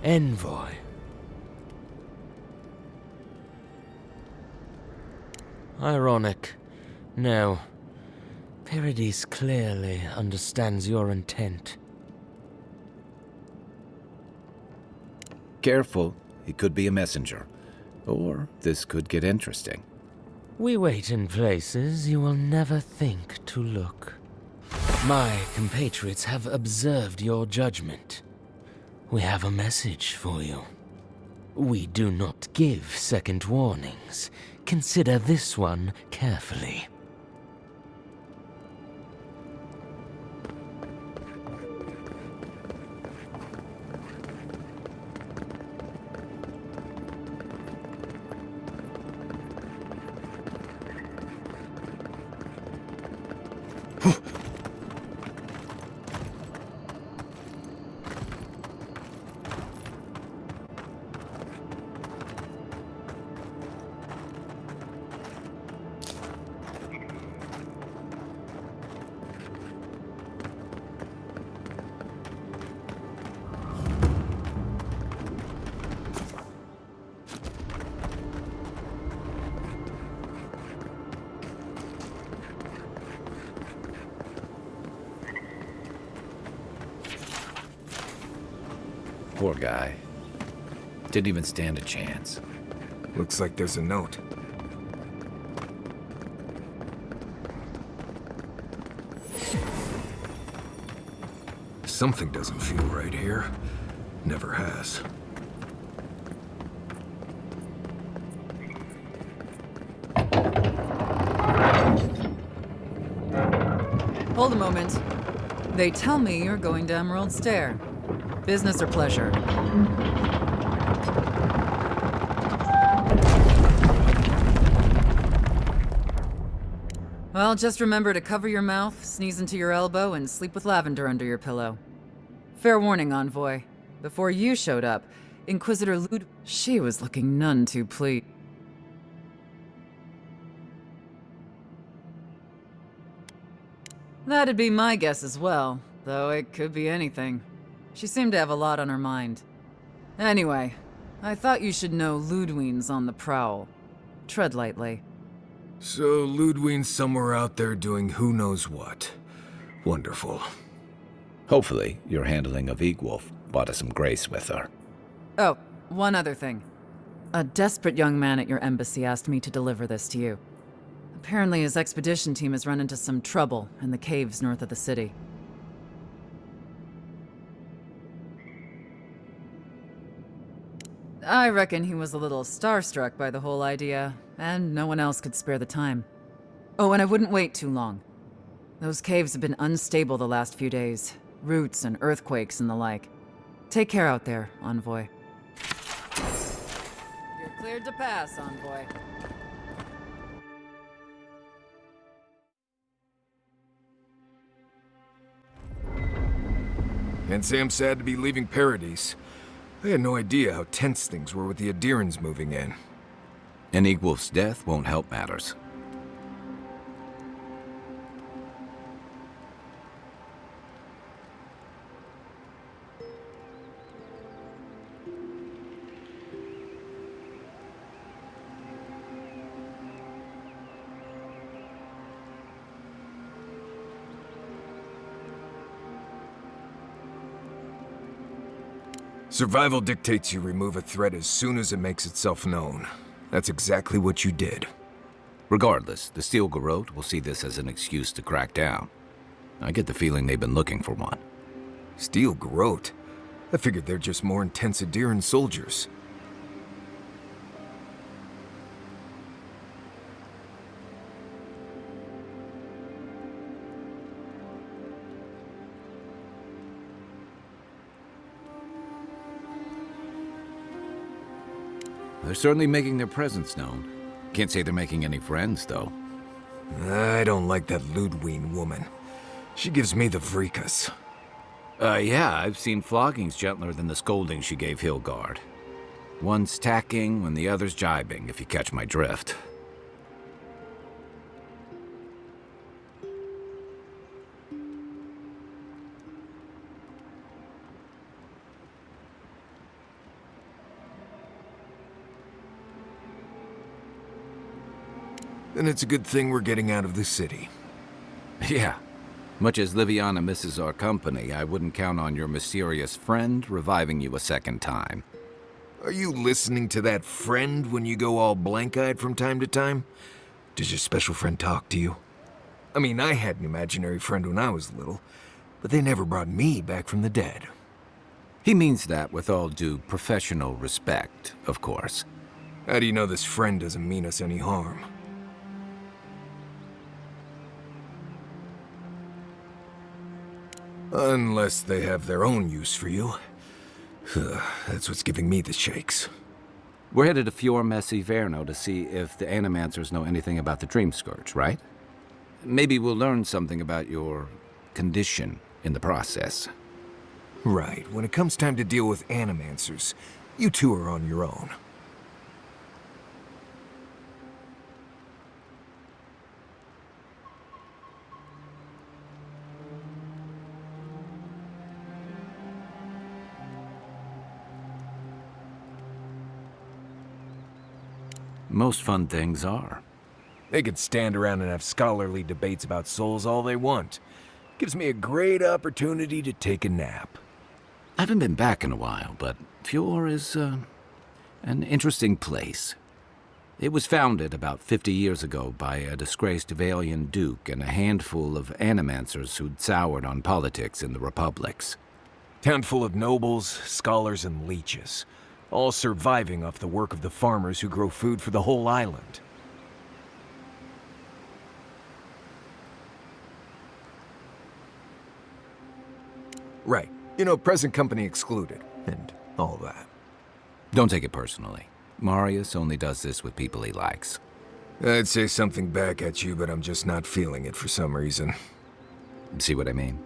Envoy. Ironic. No. Paradis clearly understands your intent. Careful, he could be a messenger. Or this could get interesting. We wait in places you will never think to look. My compatriots have observed your judgment. We have a message for you. We do not give second warnings. Consider this one carefully. Poor guy. Didn't even stand a chance. Looks like there's a note. Something doesn't feel right here. Never has. Hold a moment. They tell me you're going to Emerald Stair. Business or pleasure? Well, just remember to cover your mouth, sneeze into your elbow, and sleep with lavender under your pillow. Fair warning, Envoy. Before you showed up, Inquisitor she was looking none too pleased. That'd be my guess as well, though it could be anything. She seemed to have a lot on her mind. Anyway, I thought you should know Ludwine's on the prowl. Tread lightly. So Ludwine's somewhere out there doing who knows what. Wonderful. Hopefully, your handling of Egwolf bought us some grace with her. Oh, one other thing. A desperate young man at your embassy asked me to deliver this to you. Apparently his expedition team has run into some trouble in the caves north of the city. I reckon he was a little starstruck by the whole idea, and no one else could spare the time. Oh, and I wouldn't wait too long. Those caves have been unstable the last few days. Roots and earthquakes and the like. Take care out there, Envoy. You're cleared to pass, Envoy. Can't say I'm sad to be leaving Paradis. I had no idea how tense things were with the Adirans moving in. And Egwolf's death won't help matters. Survival dictates you remove a threat as soon as it makes itself known. That's exactly what you did. Regardless, the Steel Garrote will see this as an excuse to crack down. I get the feeling they've been looking for one. Steel Garrote? I figured they're just more intense Adiran soldiers. They're certainly making their presence known. Can't say they're making any friends, though. I don't like that Ludwine woman. She gives me the vricas. Yeah, I've seen floggings gentler than the scolding she gave Hilgard. One's tacking when the other's jibing, if you catch my drift. Then it's a good thing we're getting out of the city. Yeah. Much as Liviana misses our company, I wouldn't count on your mysterious friend reviving you a second time. Are you listening to that friend when you go all blank-eyed from time to time? Does your special friend talk to you? I mean, I had an imaginary friend when I was little, but they never brought me back from the dead. He means that with all due professional respect, of course. How do you know this friend doesn't mean us any harm? Unless they have their own use for you. That's what's giving me the shakes. We're headed to Fior Messi Verno to see if the Animancers know anything about the Dream Scourge, right? Maybe we'll learn something about your condition in the process. Right. When it comes time to deal with Animancers, you two are on your own. Most fun things are. They could stand around and have scholarly debates about souls all they want. Gives me a great opportunity to take a nap. I haven't been back in a while, but Fior is, an interesting place. It was founded about 50 years ago by a disgraced Valian duke and a handful of animancers who'd soured on politics in the republics. Town full of nobles, scholars, and leeches. All surviving off the work of the farmers who grow food for the whole island. Right. You know, present company excluded, and all that. Don't take it personally. Marius only does this with people he likes. I'd say something back at you, but I'm just not feeling it for some reason. See what I mean?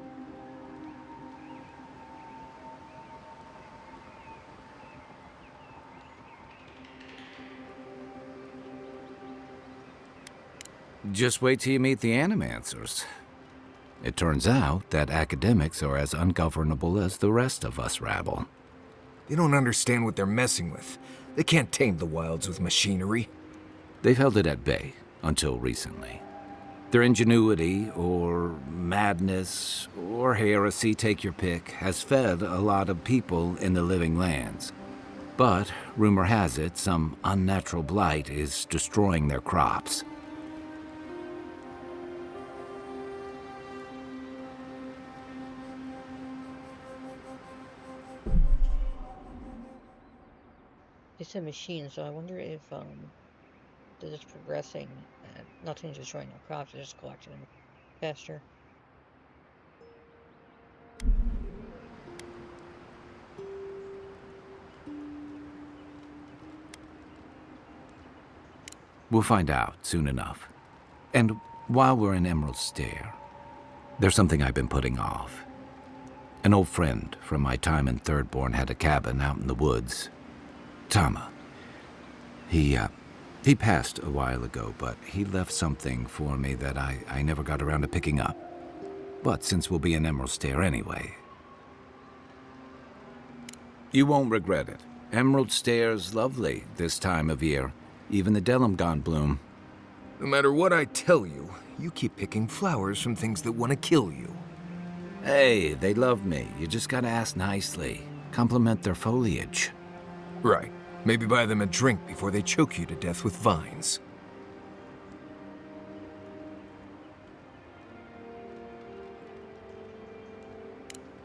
Just wait till you meet the Animancers. It turns out that academics are as ungovernable as the rest of us rabble. They don't understand what they're messing with. They can't tame the wilds with machinery. They've held it at bay until recently. Their ingenuity, or madness, or heresy, take your pick, has fed a lot of people in the living lands. But, rumor has it, some unnatural blight is destroying their crops. They said machine, so I wonder if they're just progressing and nothing's destroying their crops, they're just collecting them faster. We'll find out soon enough. And while we're in Emerald Stair, there's something I've been putting off. An old friend from my time in Thirdborn had a cabin out in the woods. Tama. He passed a while ago, but he left something for me that I never got around to picking up. But since we'll be in Emerald Stair anyway... You won't regret it. Emerald Stair's lovely this time of year. Even the Delimgon bloom. No matter what I tell you, you keep picking flowers from things that want to kill you. Hey, they love me. You just gotta ask nicely. Compliment their foliage. Right. Maybe buy them a drink before they choke you to death with vines.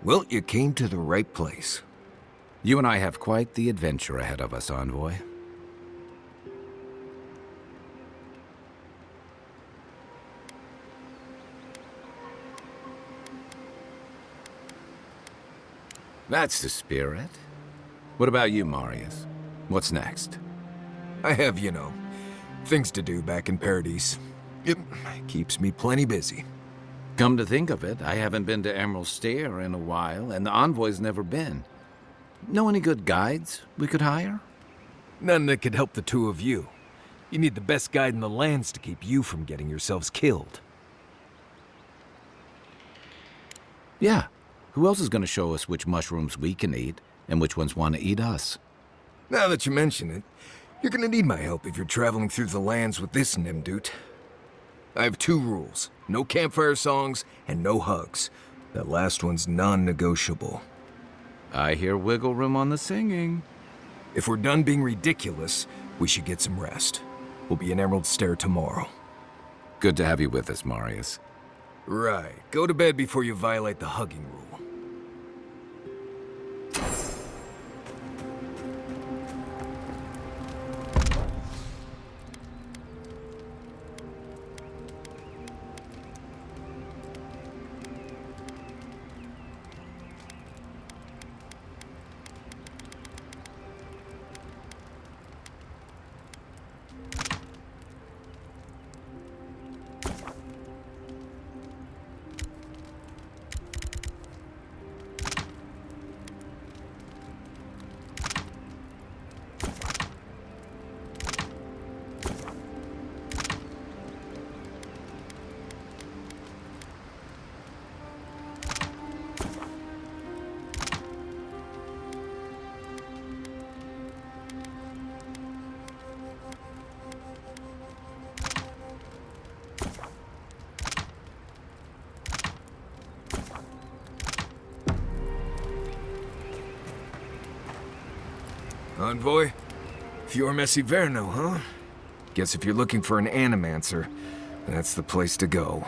Well, you came to the right place. You and I have quite the adventure ahead of us, Envoy. That's the spirit. What about you, Marius? What's next? I have, you know, things to do back in Paradise. It keeps me plenty busy. Come to think of it, I haven't been to Emerald Stair in a while, and the envoy's never been. Know any good guides we could hire? None that could help the two of you. You need the best guide in the lands to keep you from getting yourselves killed. Yeah. Who else is going to show us which mushrooms we can eat, and which ones want to eat us? Now that you mention it, you're gonna need my help if you're traveling through the lands with this Nimdut. I have 2 rules. No campfire songs, and no hugs. That last one's non-negotiable. I hear wiggle room on the singing. If we're done being ridiculous, we should get some rest. We'll be in Emerald Stair tomorrow. Good to have you with us, Marius. Right. Go to bed before you violate the hugging rule. Envoy? Fior Messiverno, huh? Guess if you're looking for an animancer, that's the place to go.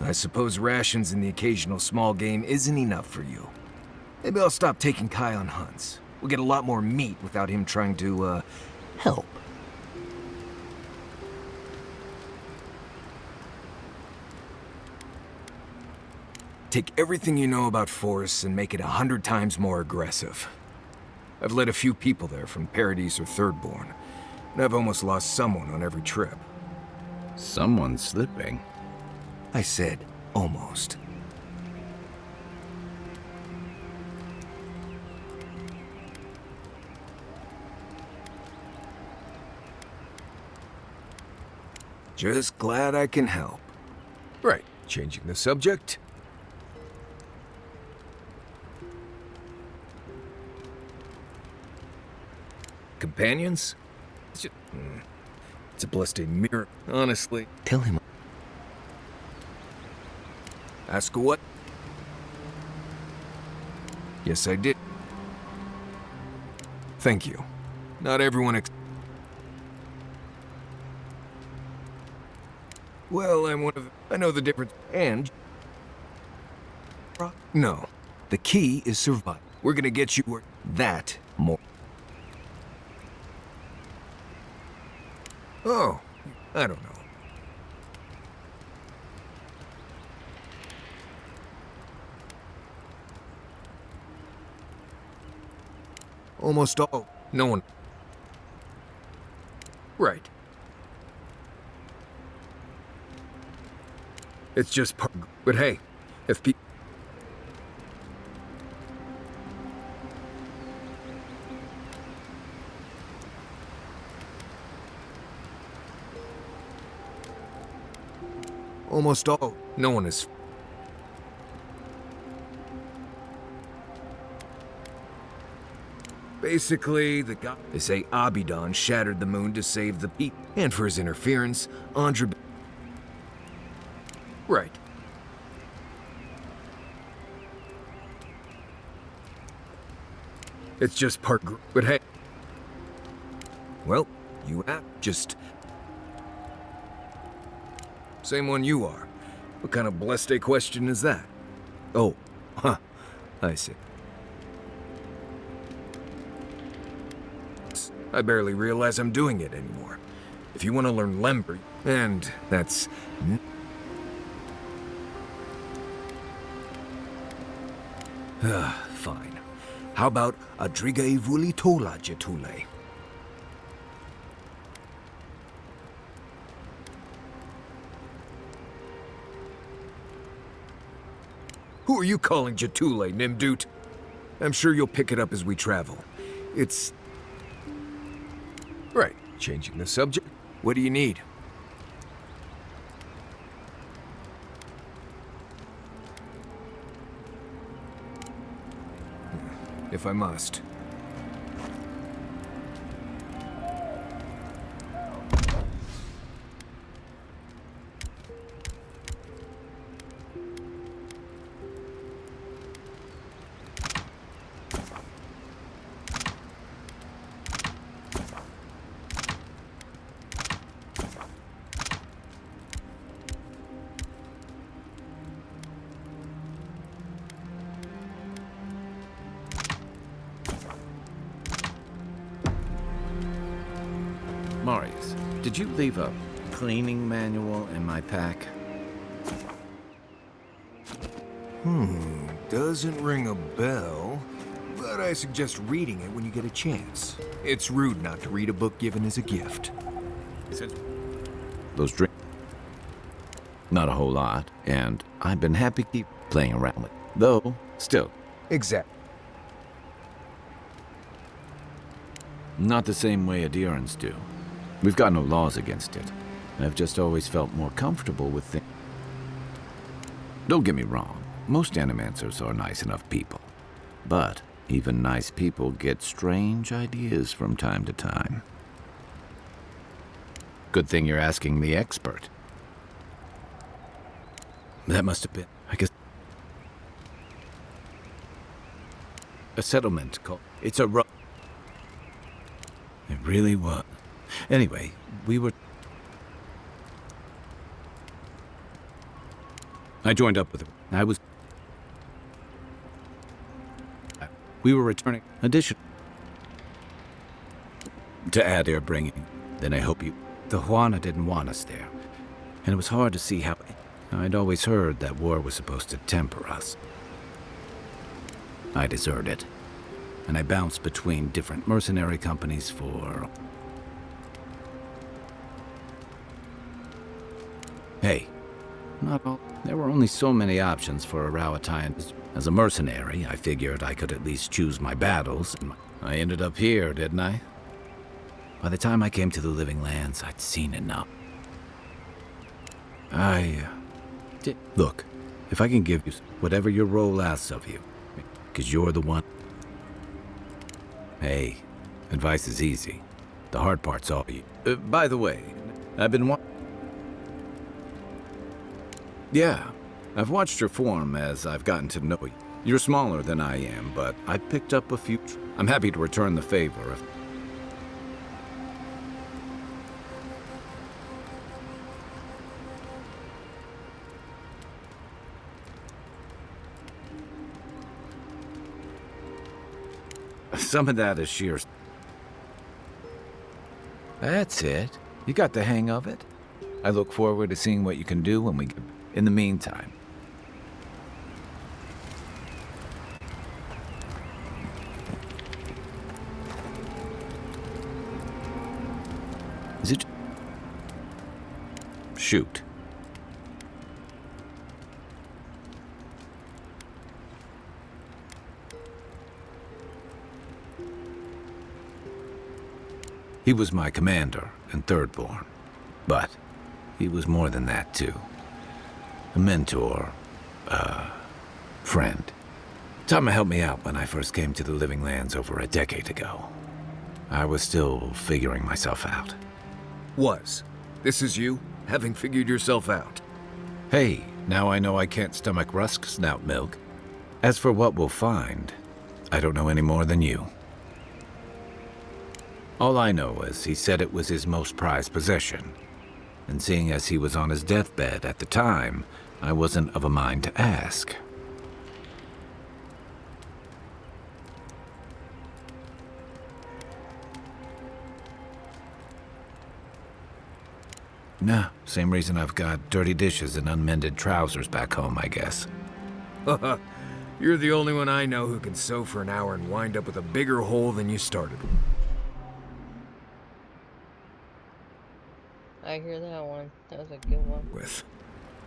I suppose rations and the occasional small game isn't enough for you. Maybe I'll stop taking Kai on hunts. We'll get a lot more meat without him trying to, help. Take everything you know about forests and make it 100 times more aggressive. I've led a few people there from Paradise or Thirdborn, and I've almost lost someone on every trip. Someone's slipping. I said, almost. Just glad I can help. Right, changing the subject. Companions? It's a blessed mirror, honestly. Tell him. Ask what? Yes, I did. Thank you. Not everyone Well, I'm one of I know the difference. And... No. The key is survive. We're gonna get you that more. Oh, I don't know. Almost all. No one. Right. It's just part. But hey, if people. Almost all. No one is. Basically, the guy. They say Abidan shattered the moon to save the people, and for his interference, Andre. Right. It's just part. But hey. Well, you have just. Same one you are. What kind of blessed a question is that? Oh, huh. I see. I barely realize I'm doing it anymore. If you want to learn Lember, and that's... Fine. How about Adriga Ivuli Tola Jetule? Who are you calling Jetule, Nimdut? I'm sure you'll pick it up as we travel. It's... Right, changing the subject. What do you need? If I must. Marius, did you leave a cleaning manual in my pack? Doesn't ring a bell, but I suggest reading it when you get a chance. It's rude not to read a book given as a gift. Those drinks? Not a whole lot, and I've been happy to keep playing around with it. Though, still, Exact. not the same way adherents do. We've got no laws against it. I've just always felt more comfortable with things. Don't get me wrong, most animancers are nice enough people. But even nice people get strange ideas from time to time. Good thing you're asking the expert. That must have been, I guess, a settlement called... It's a It really was. Anyway, I joined up with her. We were returning addition to add air bringing. Then I hope you... The Juana didn't want us there. And it was hard to see how... I'd always heard that war was supposed to temper us. I deserted. And I bounced between different mercenary companies for... Hey, not all. There were only so many options for a Rawatayan. As a mercenary, I figured I could at least choose my battles. And I ended up here, didn't I? By the time I came to the Living Lands, I'd seen enough. Look, if I can give you whatever your role asks of you, because you're the one... Hey, advice is easy. The hard part's all you. By the way, I've been Yeah, I've watched your form as I've gotten to know you. You're smaller than I am, but I picked up a few... I'm happy to return the favor if... Some of that is sheer... That's it. You got the hang of it. I look forward to seeing what you can do when we get... In the meantime... Is it... Shoot. He was my commander and thirdborn, but he was more than that too. A mentor, friend. Tama helped me out when I first came to the Living Lands over a decade ago. I was still figuring myself out. Was. This is you, having figured yourself out. Hey, now I know I can't stomach rusk snout milk. As for what we'll find, I don't know any more than you. All I know is he said it was his most prized possession. And seeing as he was on his deathbed at the time, I wasn't of a mind to ask. Nah, same reason I've got dirty dishes and unmended trousers back home, I guess. You're the only one I know who can sew for an hour and wind up with a bigger hole than you started with. I hear that one. That was a good one.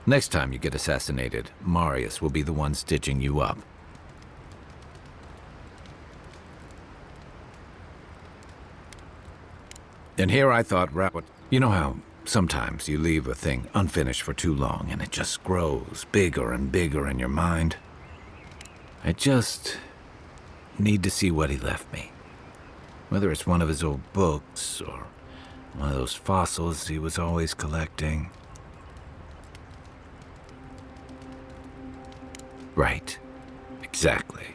Next time you get assassinated, Marius will be the one stitching you up. And here I thought, you know how sometimes you leave a thing unfinished for too long and it just grows bigger and bigger in your mind? I just need to see what he left me. Whether it's one of his old books or one of those fossils he was always collecting. Right. Exactly.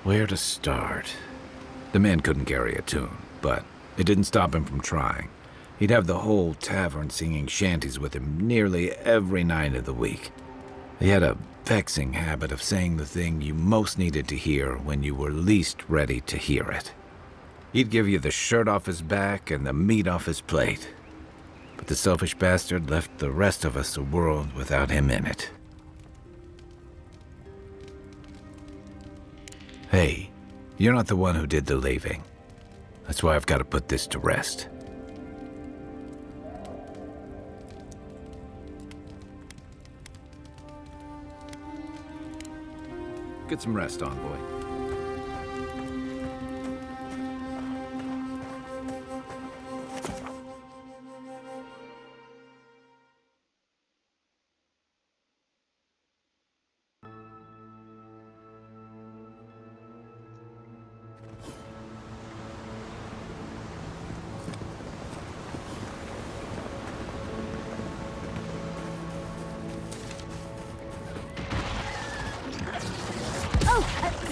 Where to start? The man couldn't carry a tune, but it didn't stop him from trying. He'd have the whole tavern singing shanties with him nearly every night of the week. He had a vexing habit of saying the thing you most needed to hear when you were least ready to hear it. He'd give you the shirt off his back and the meat off his plate. But the selfish bastard left the rest of us a world without him in it. Hey, you're not the one who did the leaving. That's why I've got to put this to rest. Get some rest, envoy.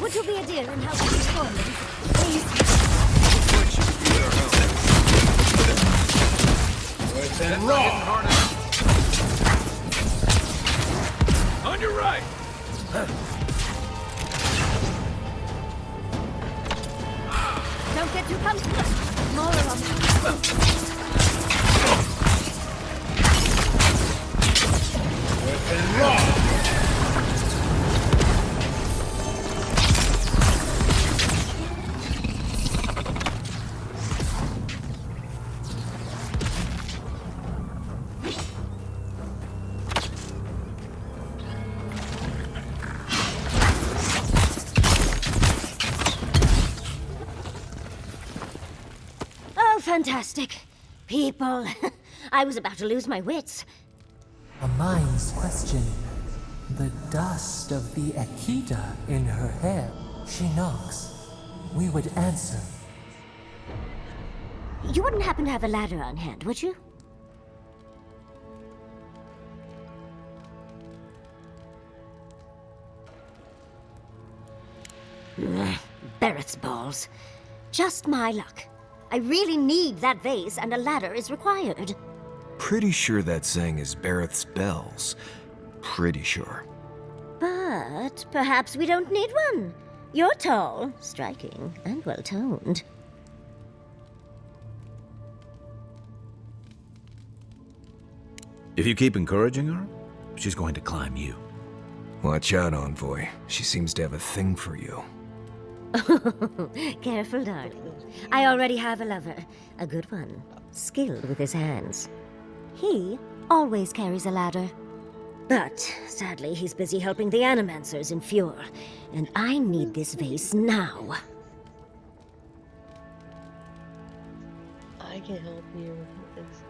Would you be a dear and help me restore me? Please. On your right! Don't get too comfortable. More of them. Fantastic. People. I was about to lose my wits. A mind's question. The dust of the Akita in her hair. She knocks. We would answer. You wouldn't happen to have a ladder on hand, would you? Barrett's balls. Just my luck. I really need that vase, and a ladder is required. Pretty sure that saying is Barrett's bells. Pretty sure. But perhaps we don't need one. You're tall, striking, and well-toned. If you keep encouraging her, she's going to climb you. Watch out, envoy. She seems to have a thing for you. Careful, darling. I already have a lover. A good one. Skilled with his hands. He always carries a ladder. But, sadly, he's busy helping the Animancers in Fjord. And I need this vase now. I can help you. It's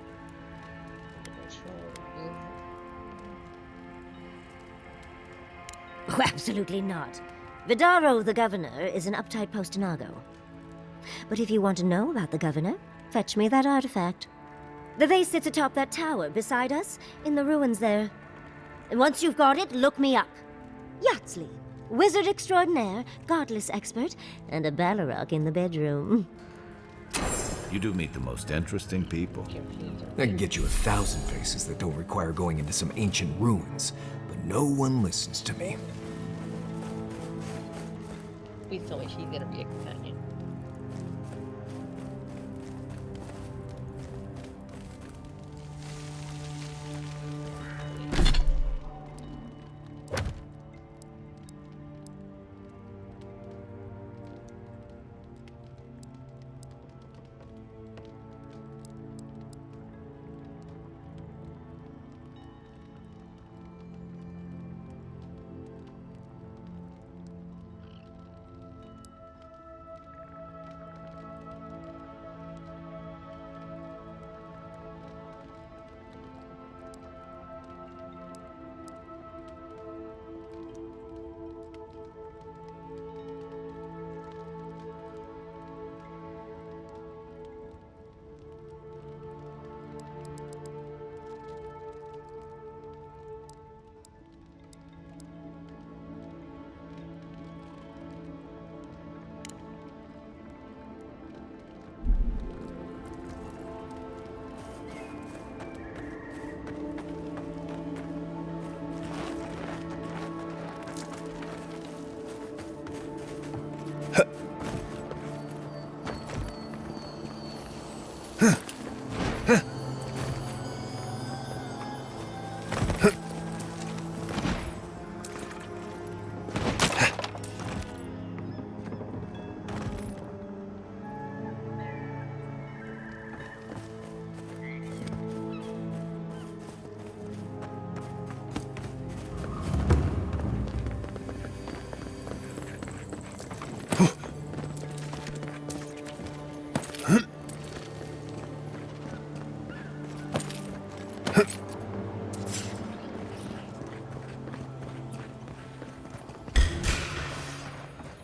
Oh, absolutely not. Vidaro, the governor, is an uptight postinago. But if you want to know about the governor, fetch me that artifact. The vase sits atop that tower beside us, in the ruins there. And once you've got it, look me up. Yatsley, wizard extraordinaire, godless expert, and a Balrog in the bedroom. You do meet the most interesting people. I can get you 1,000 faces that don't require going into some ancient ruins, but no one listens to me. Please tell me she's gonna be a companion.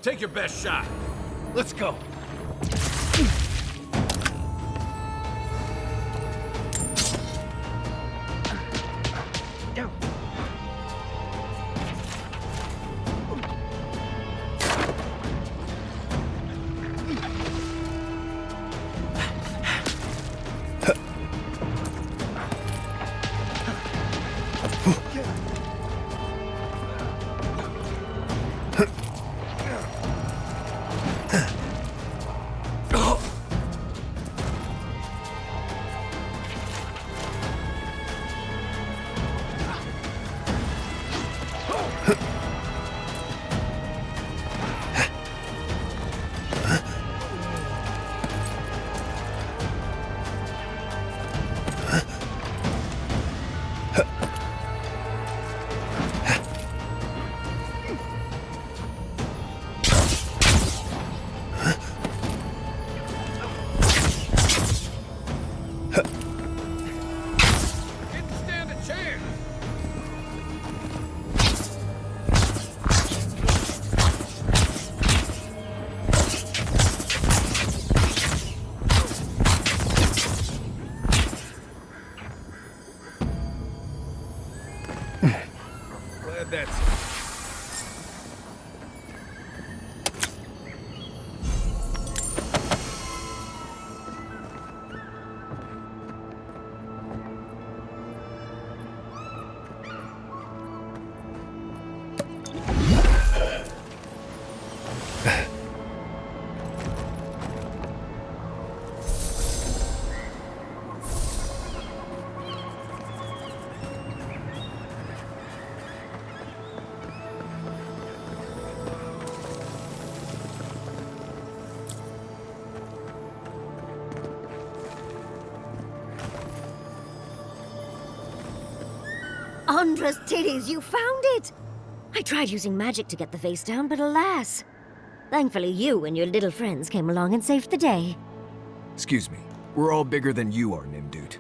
Take your best shot. Let's go. Glad that's it. Andra's titties, you found it! I tried using magic to get the face down, but alas. Thankfully, you and your little friends came along and saved the day. Excuse me. We're all bigger than you are, Nimdude.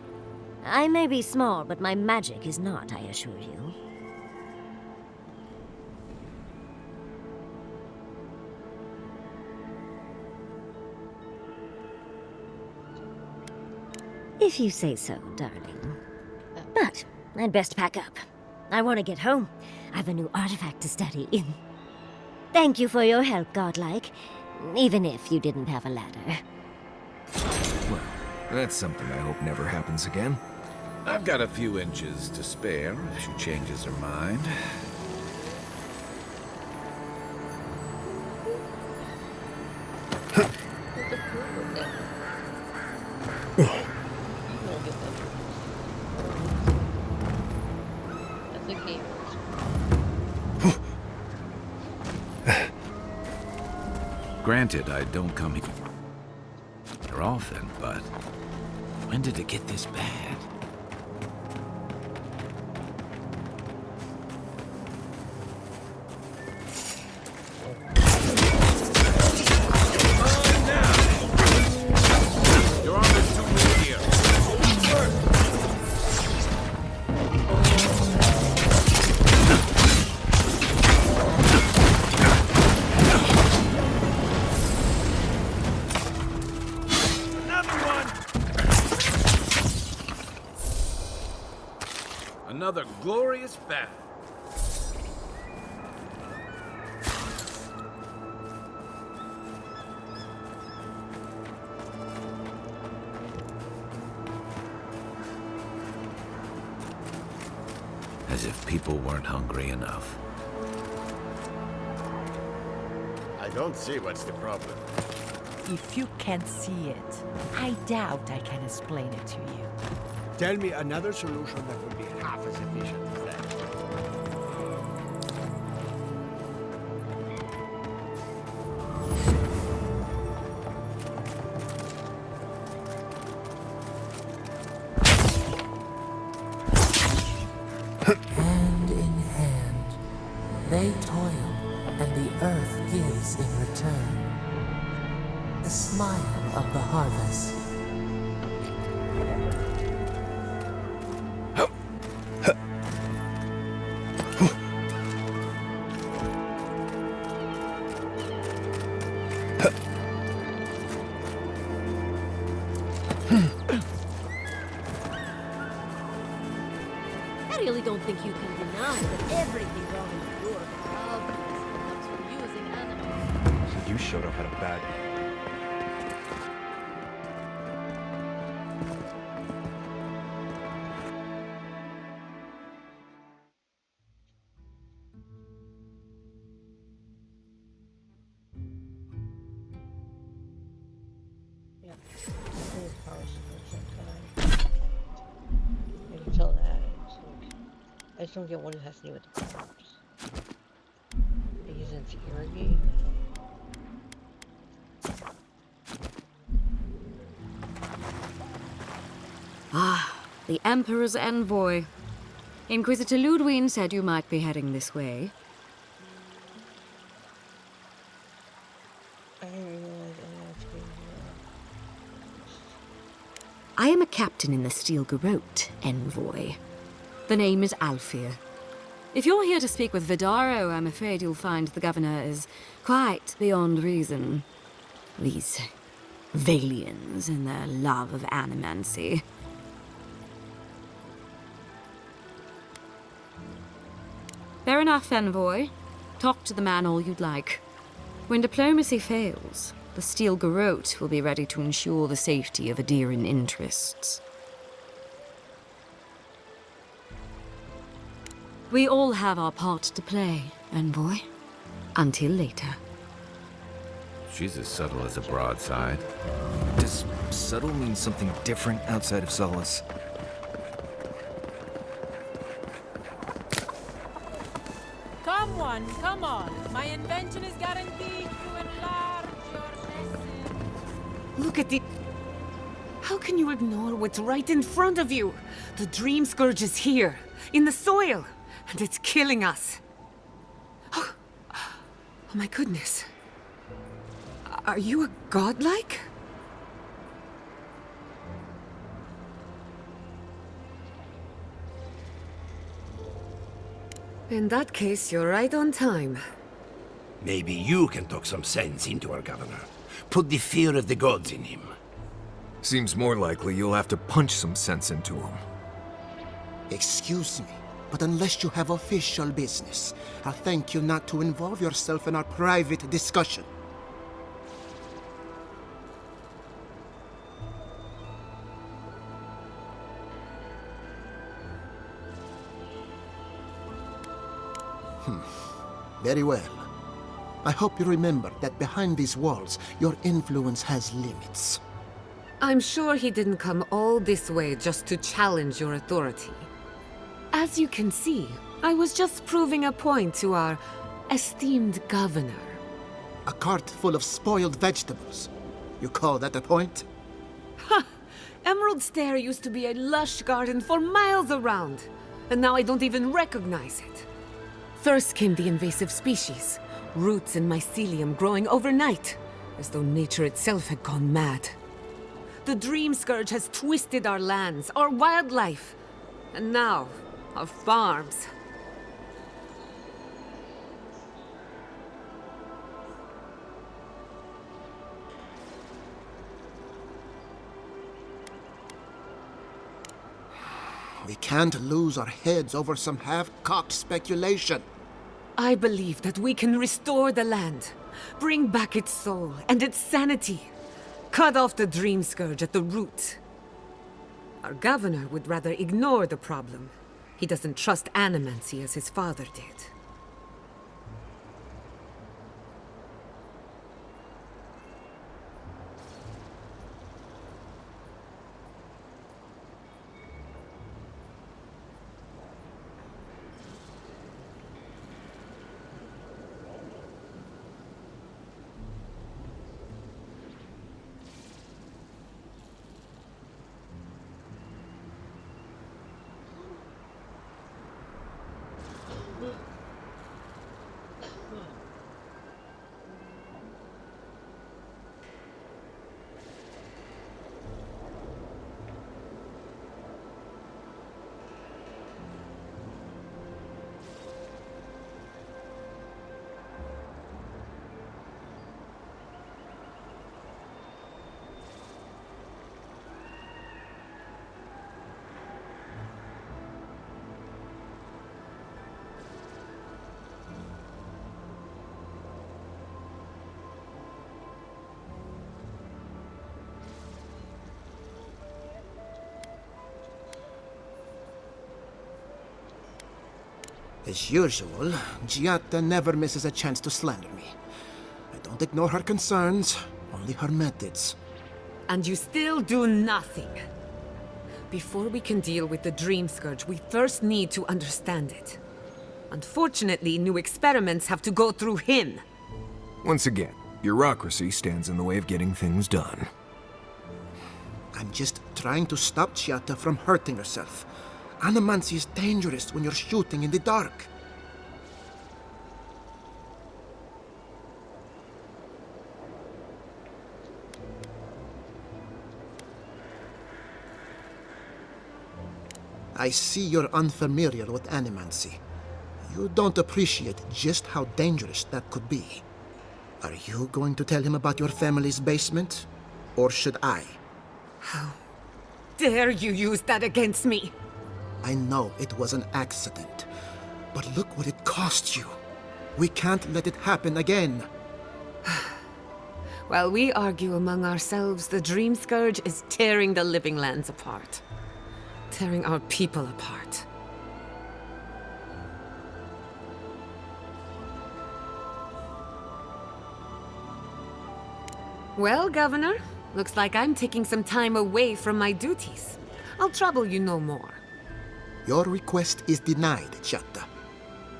I may be small, but my magic is not, I assure you. If you say so, darling. But I'd best pack up. I want to get home. I've a new artifact to study. Thank you for your help, Godlike. Even if you didn't have a ladder. Well, that's something I hope never happens again. I've got a few inches to spare if she changes her mind. Granted, I don't come here often, but when did it get this bad? You're on the two here. Another glorious battle. As if people weren't hungry enough. I don't see what's the problem. If you can't see it, I doubt I can explain it to you. Tell me another solution that would be half as efficient as that. Hand in hand, they toil, and the earth gives in return. The smile of the harvest. I really don't think you can deny that everything wrong in Europe obviously comes from using animals. You showed up at a bad... Yeah. Full power support sometime. I can tell that. It's like, I just don't get what it has to do with the crops. They use it to irrigate? Ah, the Emperor's envoy. Inquisitor Ludwig said you might be heading this way. I didn't realize I had to be I am a captain in the Steel Garrote, envoy. The name is Alfir. If you're here to speak with Vidaro, I'm afraid you'll find the governor is quite beyond reason. These Valians and their love of animancy. Fair enough, envoy. Talk to the man all you'd like. When diplomacy fails, the Steel Garrote will be ready to ensure the safety of Adiran interests. We all have our part to play, envoy. Until later. She's as subtle as a broadside. Does subtle mean something different outside of Solace? Come one, come on. My invention is guaranteed to enlarge your message. Look at the... How can you ignore what's right in front of you? The Dream Scourge is here, in the soil, and it's killing us. Oh my goodness. Are you a godlike? In that case, you're right on time. Maybe you can talk some sense into our governor. Put the fear of the gods in him. Seems more likely you'll have to punch some sense into him. Excuse me, but unless you have official business, I'll thank you not to involve yourself in our private discussion. Very well. I hope you remember that behind these walls, your influence has limits. I'm sure he didn't come all this way just to challenge your authority. As you can see, I was just proving a point to our esteemed governor. A cart full of spoiled vegetables. You call that a point? Ha! Emerald Stair used to be a lush garden for miles around, and now I don't even recognize it. First came the invasive species, roots and mycelium growing overnight, as though nature itself had gone mad. The Dream Scourge has twisted our lands, our wildlife, and now, our farms. We can't lose our heads over some half-cocked speculation. I believe that we can restore the land, bring back its soul and its sanity, cut off the Dream Scourge at the root. Our governor would rather ignore the problem. He doesn't trust animancy as his father did. As usual, Giatta never misses a chance to slander me. I don't ignore her concerns, only her methods. And you still do nothing. Before we can deal with the Dream Scourge, we first need to understand it. Unfortunately, new experiments have to go through him. Once again, bureaucracy stands in the way of getting things done. I'm just trying to stop Giatta from hurting herself. Animancy is dangerous when you're shooting in the dark. I see you're unfamiliar with animancy. You don't appreciate just how dangerous that could be. Are you going to tell him about your family's basement? Or should I? How dare you use that against me? I know it was an accident, but look what it cost you. We can't let it happen again. While we argue among ourselves, the Dream Scourge is tearing the living lands apart. Tearing our people apart. Well, Governor, looks like I'm taking some time away from my duties. I'll trouble you no more. Your request is denied, Giatta.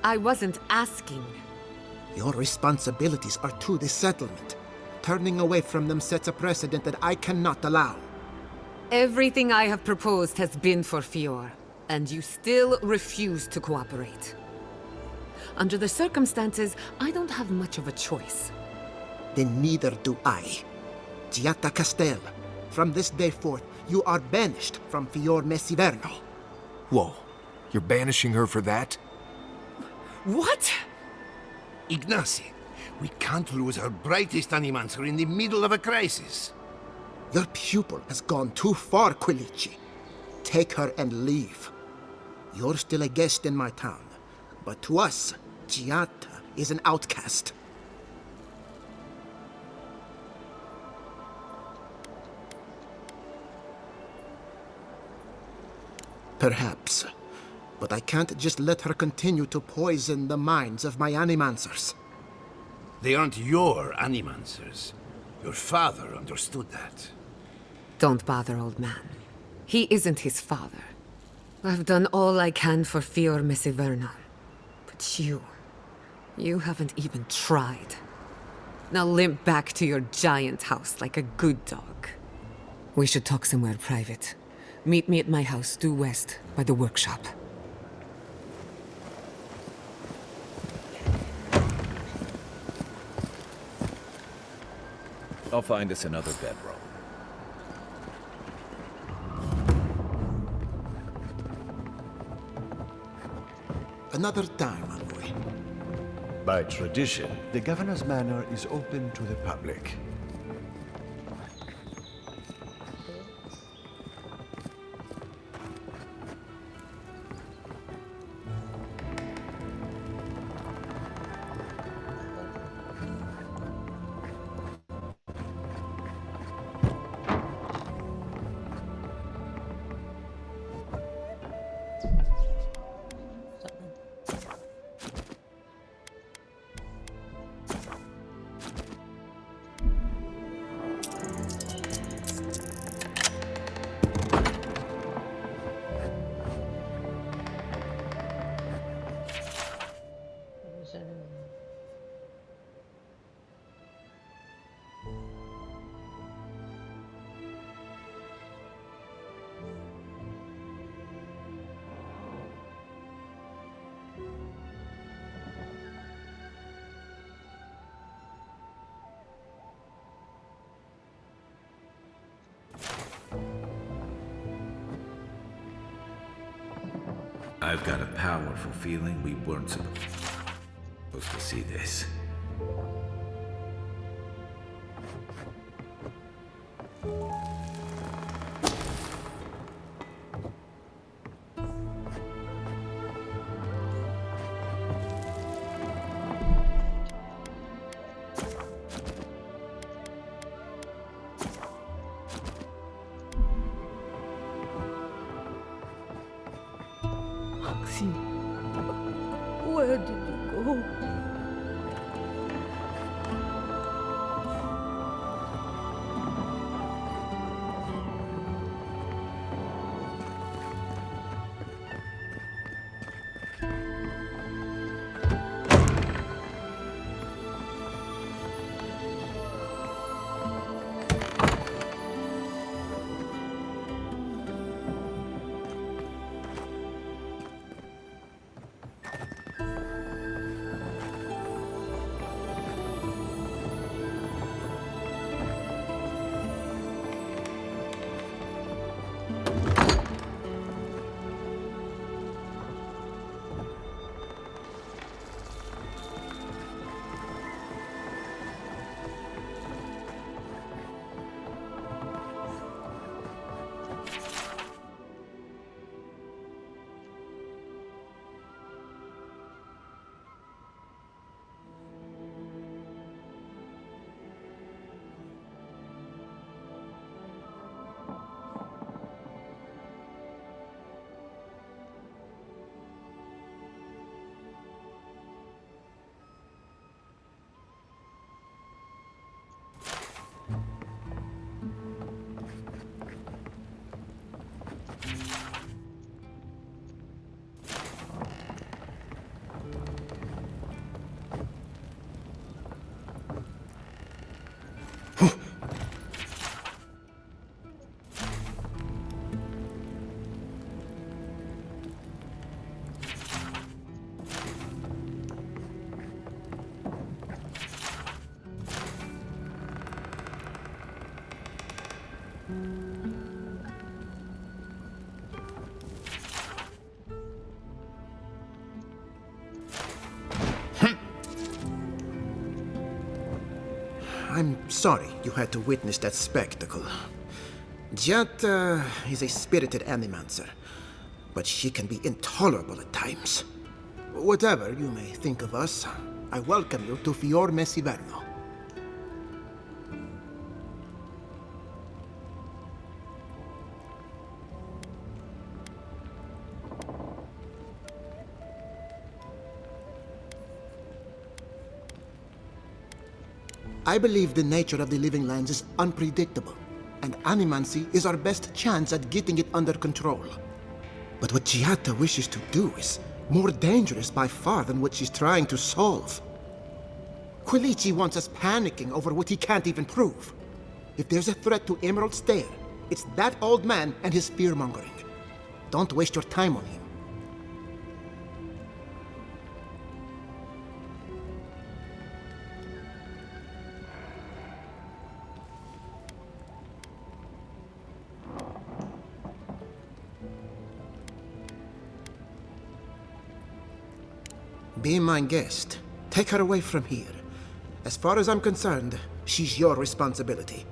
I wasn't asking. Your responsibilities are to the settlement. Turning away from them sets a precedent that I cannot allow. Everything I have proposed has been for Fior, and you still refuse to cooperate. Under the circumstances, I don't have much of a choice. Then neither do I. Giatta Castel, from this day forth, you are banished from Fior Messiverno. Whoa, you're banishing her for that? What? Ignacy, we can't lose our brightest animancer in the middle of a crisis. Your pupil has gone too far, Quilici. Take her and leave. You're still a guest in my town, but to us, Giatta is an outcast. Perhaps, but I can't just let her continue to poison the minds of my animancers. They aren't your animancers. Your father understood that. Don't bother, old man. He isn't his father. I've done all I can for Fior Messiverno. But you haven't even tried. Now limp back to your giant house like a good dog. We should talk somewhere private. Meet me at my house due west by the workshop. I'll find us another bedroll. Another time, envoy. By tradition, the governor's manor is open to the public. I've got a powerful feeling we weren't supposed to see this. Where did you go? I'm sorry you had to witness that spectacle. Giatta is a spirited animancer, but she can be intolerable at times. Whatever you may think of us, I welcome you to Fior Messiverno. I believe the nature of the living lands is unpredictable, and animancy is our best chance at getting it under control. But what Giatta wishes to do is more dangerous by far than what she's trying to solve. Quilici wants us panicking over what he can't even prove. If there's a threat to Emerald Stair, it's that old man and his fear-mongering. Don't waste your time on him. Be my guest. Take her away from here. As far as I'm concerned, she's your responsibility.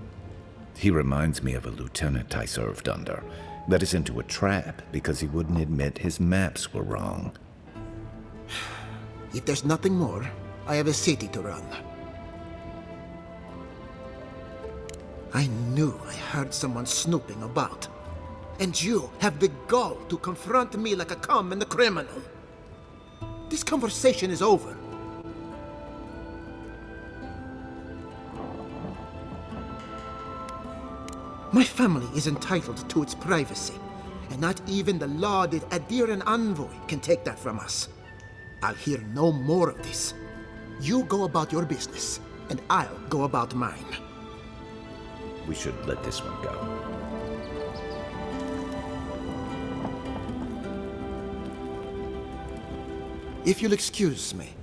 He reminds me of a lieutenant I served under. Led us into a trap because he wouldn't admit his maps were wrong. If there's nothing more, I have a city to run. I knew I heard someone snooping about. And you have the gall to confront me like a common criminal. This conversation is over. My family is entitled to its privacy, and not even the lauded Adiran envoy can take that from us. I'll hear no more of this. You go about your business, and I'll go about mine. We should let this one go. If you'll excuse me.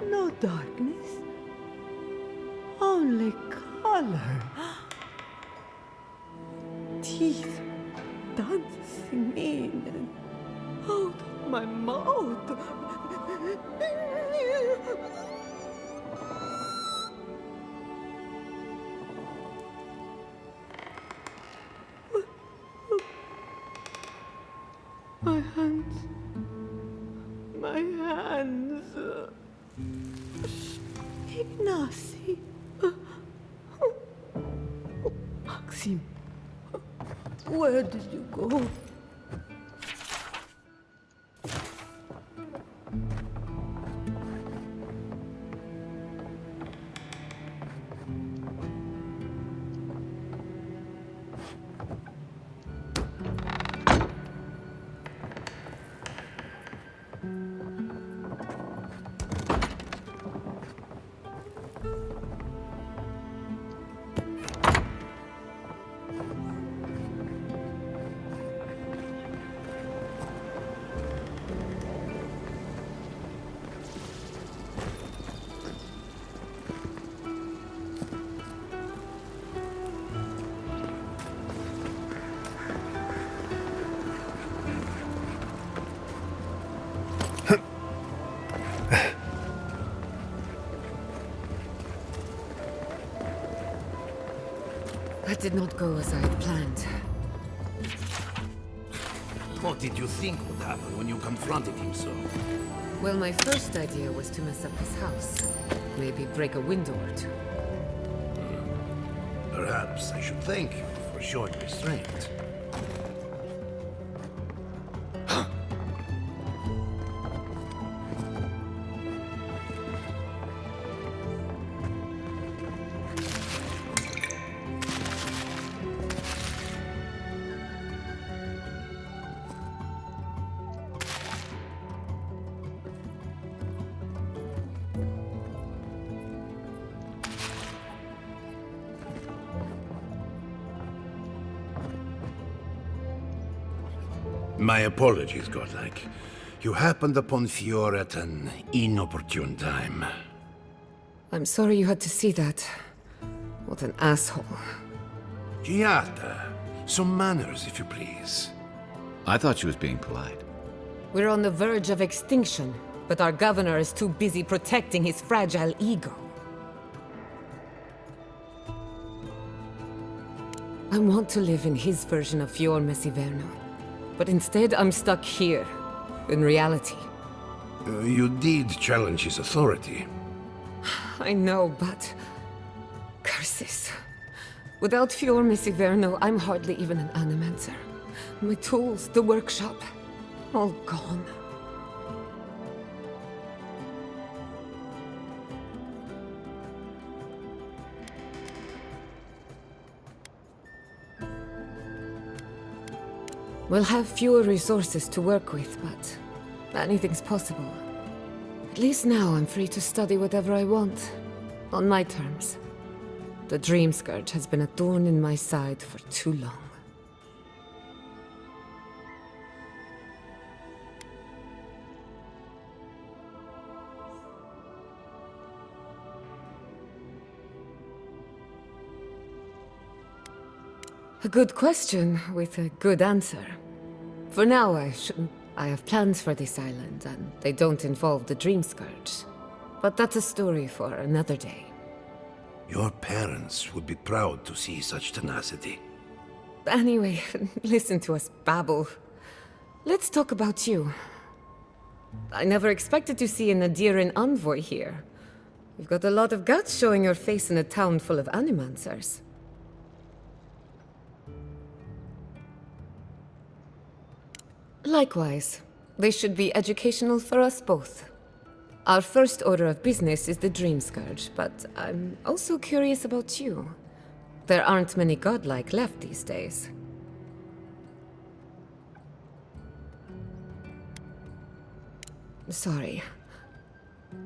No darkness. Only color. Teeth dancing in and out of my mouth. hands. My hands. Ignacy. Maxim. Where did you go? That did not go as I had planned. What did you think would happen when you confronted him so? Well, my first idea was to mess up his house. Maybe break a window or two. Perhaps I should thank you for showing restraint. My apologies, Godlike. You happened upon Fiore at an inopportune time. I'm sorry you had to see that. What an asshole. Giata, some manners, if you please. I thought she was being polite. We're on the verge of extinction, but our governor is too busy protecting his fragile ego. I want to live in his version of Fior Messiverno. But instead, I'm stuck here, in reality. You did challenge his authority. I know, but... curses. Without Fior Messiverno, I'm hardly even an animancer. My tools, the workshop, all gone. We'll have fewer resources to work with, but anything's possible. At least now I'm free to study whatever I want, on my terms. The Dream Scourge has been a thorn in my side for too long. A good question with a good answer. For now, I have plans for this island, and they don't involve the Dream Scourge. But that's a story for another day. Your parents would be proud to see such tenacity. Anyway, listen to us babble. Let's talk about you. I never expected to see an Adiran envoy here. You've got a lot of guts showing your face in a town full of animancers. Likewise. They should be educational for us both. Our first order of business is the Dream Scourge, but I'm also curious about you. There aren't many godlike left these days. Sorry.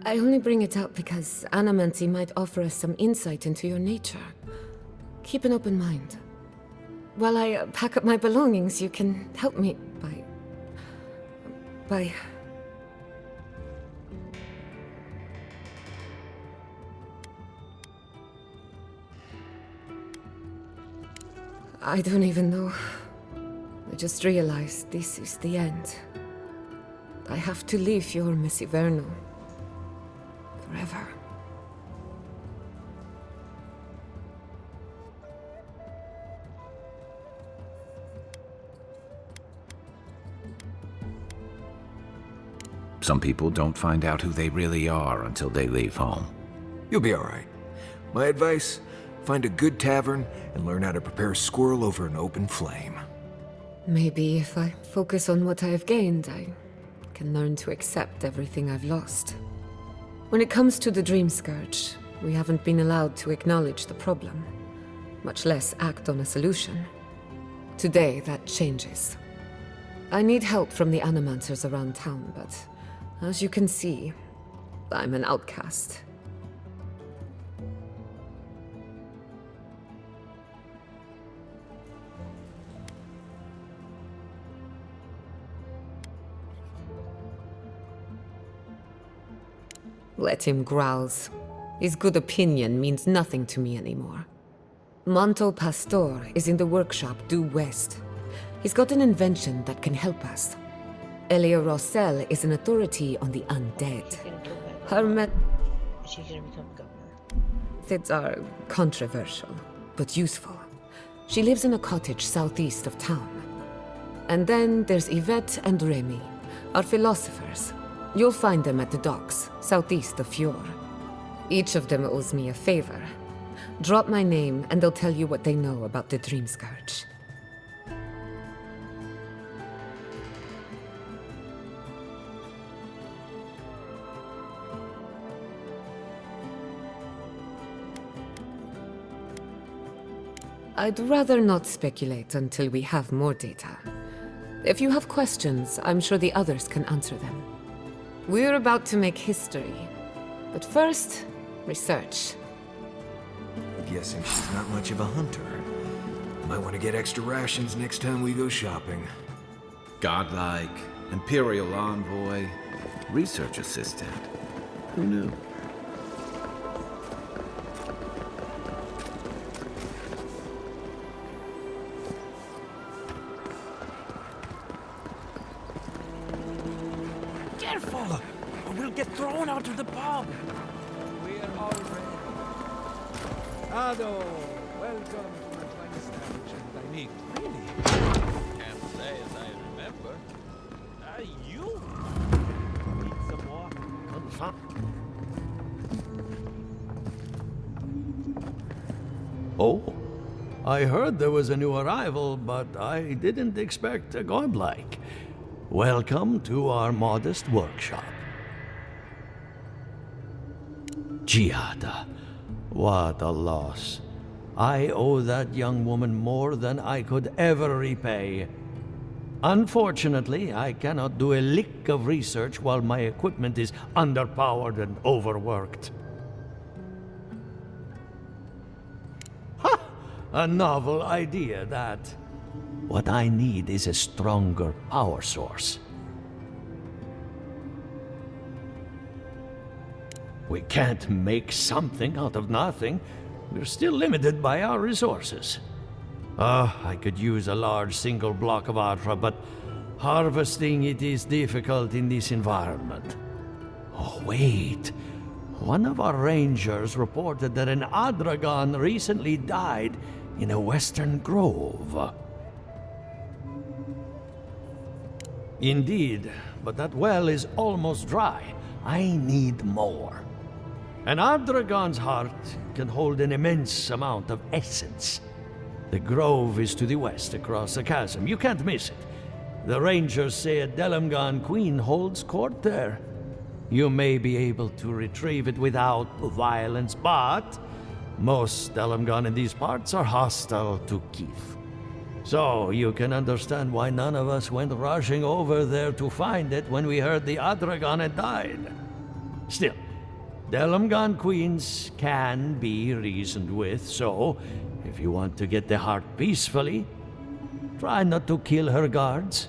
I only bring it up because Animancy might offer us some insight into your nature. Keep an open mind. While I pack up my belongings, you can help me by... I don't even know. I just realized this is the end. I have to leave your Messiverno. Forever. Some people don't find out who they really are until they leave home. You'll be all right. My advice, find a good tavern and learn how to prepare a squirrel over an open flame. Maybe if I focus on what I have gained, I can learn to accept everything I've lost. When it comes to the Dream Scourge, we haven't been allowed to acknowledge the problem, much less act on a solution. Today, that changes. I need help from the animancers around town, but as you can see, I'm an outcast. Let him growls. His good opinion means nothing to me anymore. Manto Pastor is in the workshop due west. He's got an invention that can help us. Elia Rossell is an authority on the undead. Her She's gonna become governor. methods are controversial, but useful. She lives in a cottage southeast of town. And then there's Yvette and Remy, our philosophers. You'll find them at the docks, southeast of Fjord. Each of them owes me a favor. Drop my name, and they'll tell you what they know about the Dream Scourge. I'd rather not speculate until we have more data. If you have questions, I'm sure the others can answer them. We're about to make history. But first, research. Guessing she's not much of a hunter. Might want to get extra rations next time we go shopping. Godlike, Imperial Envoy, Research Assistant. Who knew? Careful! Or we'll get thrown out of the pub! We're all ready. Ado, welcome to my fine establishment. I mean, really? Can't say as I remember. You? Need some more? Confirm. Oh, I heard there was a new arrival, but I didn't expect a godlike. Welcome to our modest workshop. Giada, what a loss. I owe that young woman more than I could ever repay. Unfortunately, I cannot do a lick of research while my equipment is underpowered and overworked. Ha! A novel idea, that. What I need is a stronger power source. We can't make something out of nothing. We're still limited by our resources. I could use a large single block of Atra, but harvesting it is difficult in this environment. Oh, wait. One of our rangers reported that an Adragon recently died in a western grove. Indeed, but that well is almost dry. I need more. An Adragon's heart can hold an immense amount of essence. The grove is to the west, across the chasm. You can't miss it. The rangers say a Delamgan queen holds court there. You may be able to retrieve it without violence, but most Delamgan in these parts are hostile to Keith. So you can understand why none of us went rushing over there to find it when we heard the Adragon had died. Still, Delamgan queens can be reasoned with, so if you want to get the heart peacefully, try not to kill her guards.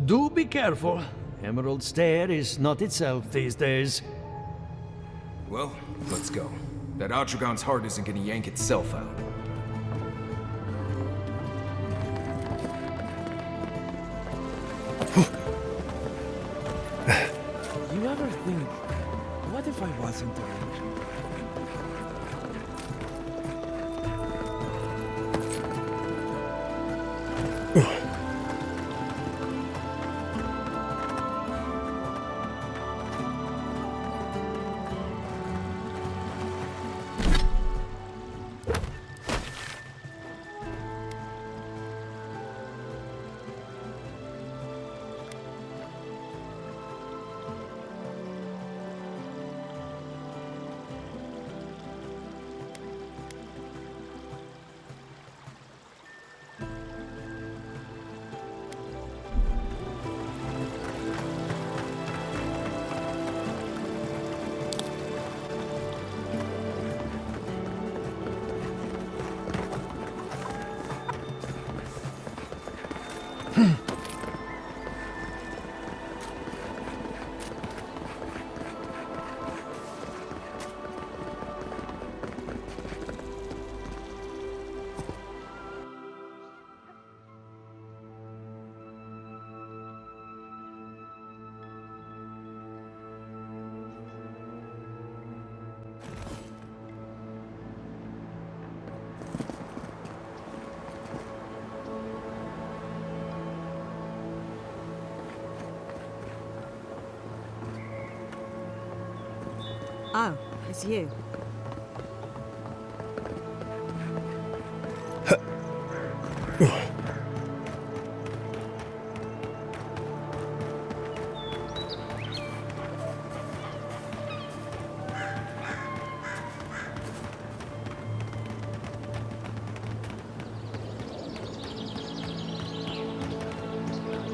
Do be careful. Emerald Stair is not itself these days. Well, let's go. That Atragon's heart isn't gonna yank itself out. You ever think, what if I wasn't around? Oh, it's you.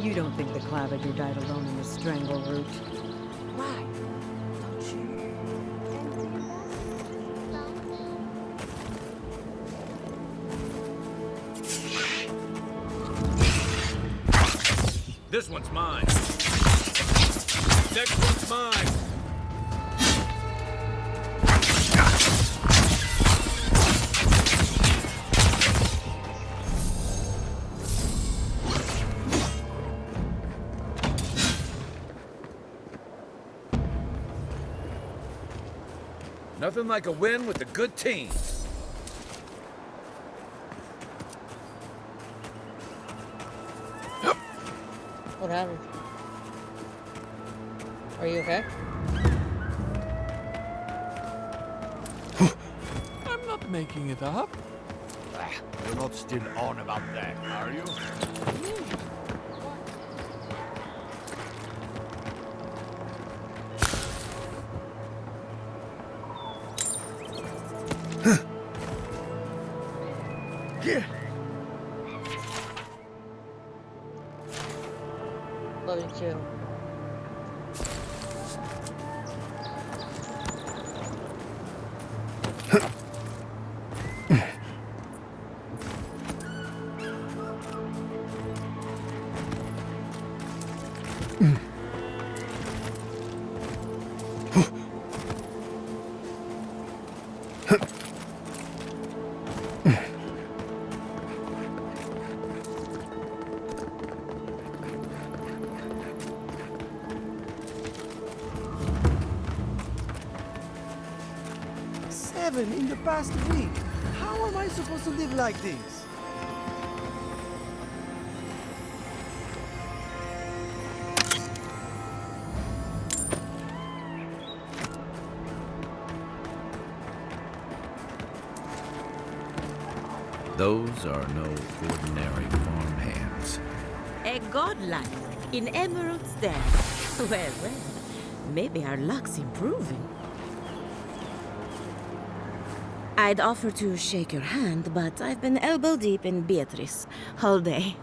You don't think the Claviger died alone in the strangle route? Why? Don't you? This one's mine. Next one's mine. Nothing like a win with a good team. What happened? Are you okay? I'm not making it up. You're not still on about that, are you? Love you too. Seven in the past week. How am I supposed to live like this? Those are no ordinary farm hands. A godlike in Emerald's den. Well, well, maybe our luck's improving. I'd offer to shake your hand, but I've been elbow deep in Beatrice all day.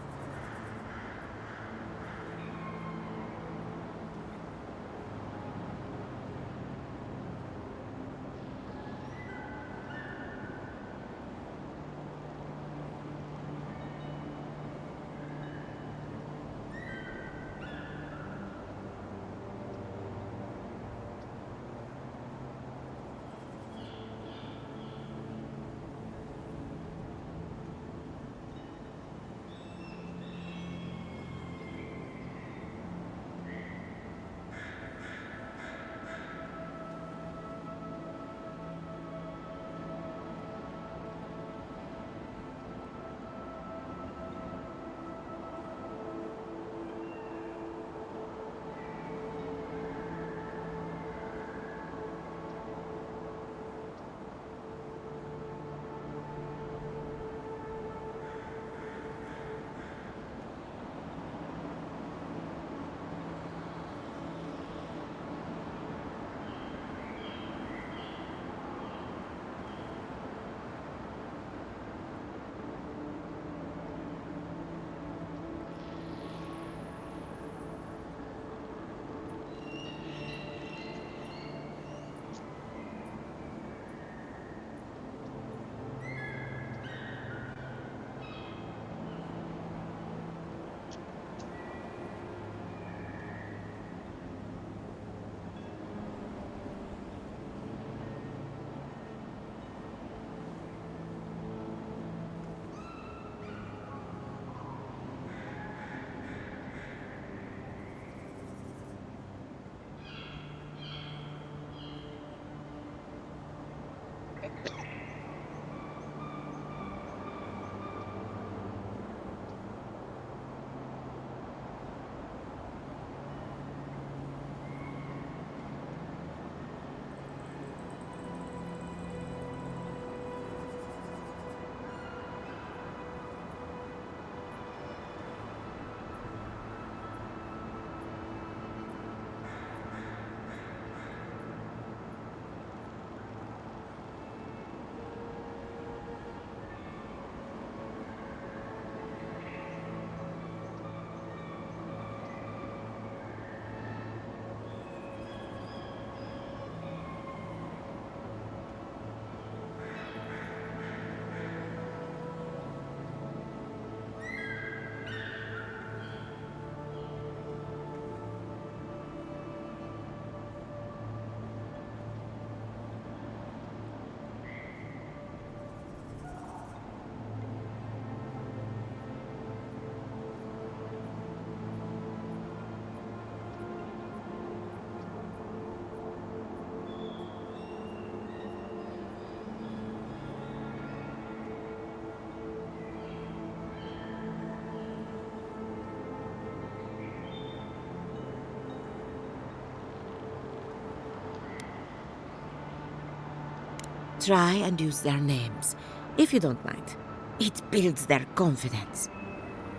Try and use their names, if you don't mind. It builds their confidence.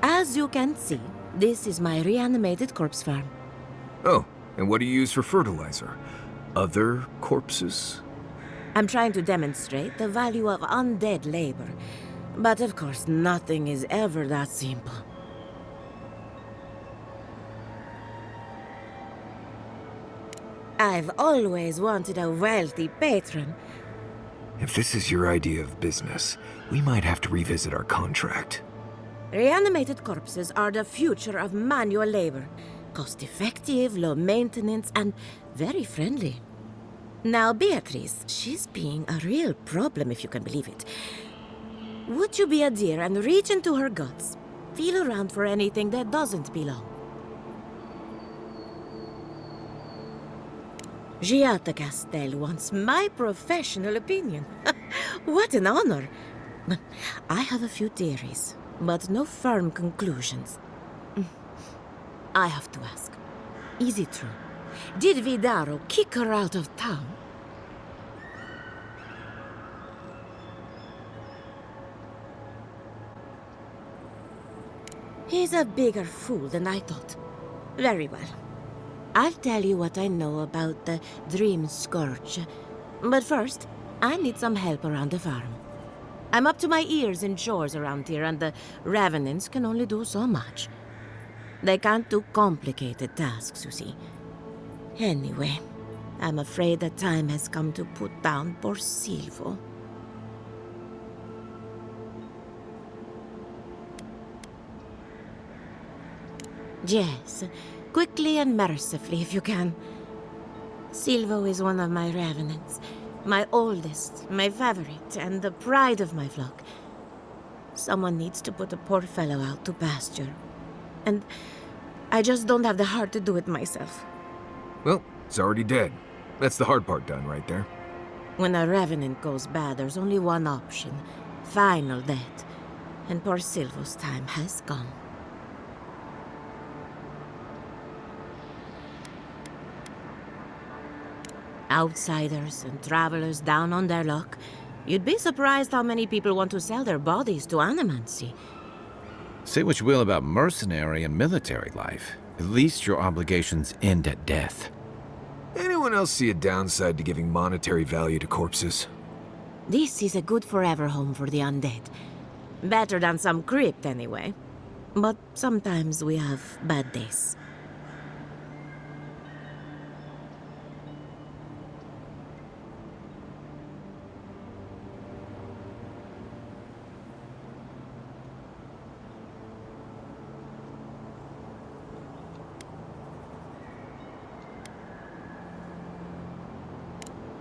As you can see, this is my reanimated corpse farm. Oh, and what do you use for fertilizer? Other corpses? I'm trying to demonstrate the value of undead labor. But of course, nothing is ever that simple. I've always wanted a wealthy patron. If this is your idea of business, we might have to revisit our contract. Reanimated corpses are the future of manual labor. Cost-effective, low maintenance, and very friendly. Now, Beatrice, she's being a real problem, if you can believe it. Would you be a dear and reach into her guts? Feel around for anything that doesn't belong. Giatta Castel wants my professional opinion. What an honor! I have a few theories, but no firm conclusions. I have to ask, is it true? Did Vidaro kick her out of town? He's a bigger fool than I thought. Very well. I'll tell you what I know about the Dream Scourge. But first, I need some help around the farm. I'm up to my ears in chores around here, and the Revenants can only do so much. They can't do complicated tasks, you see. Anyway, I'm afraid the time has come to put down poor Silvo. Yes, quickly and mercifully if you can. Silvo is one of my revenants. My oldest, my favorite, and the pride of my flock. Someone needs to put the poor fellow out to pasture. And I just don't have the heart to do it myself. Well, it's already dead. That's the hard part done right there. When a revenant goes bad, there's only one option. Final death. And poor Silvo's time has come. Outsiders and travelers down on their luck. You'd be surprised how many people want to sell their bodies to animancy. Say what you will about mercenary and military life. At least your obligations end at death. Anyone else see a downside to giving monetary value to corpses? This is a good forever home for the undead. Better than some crypt, anyway. But sometimes we have bad days.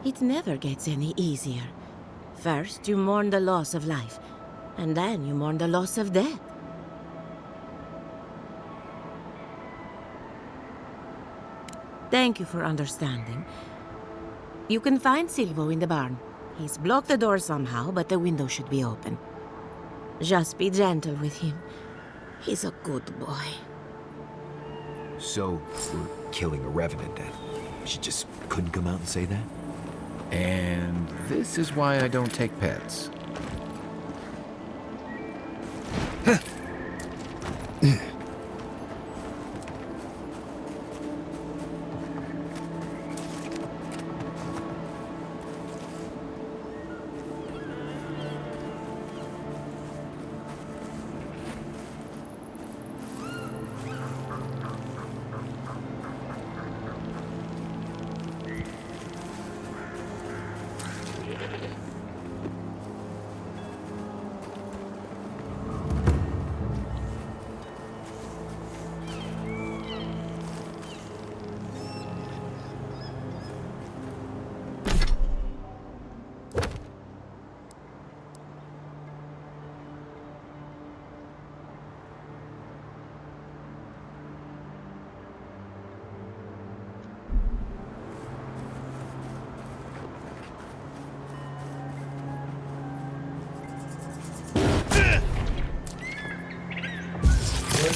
It never gets any easier. First, you mourn the loss of life, and then you mourn the loss of death. Thank you for understanding. You can find Silvo in the barn. He's blocked the door somehow, but the window should be open. Just be gentle with him. He's a good boy. So, we're killing a revenant then? She just couldn't come out and say that? And this is why I don't take pets.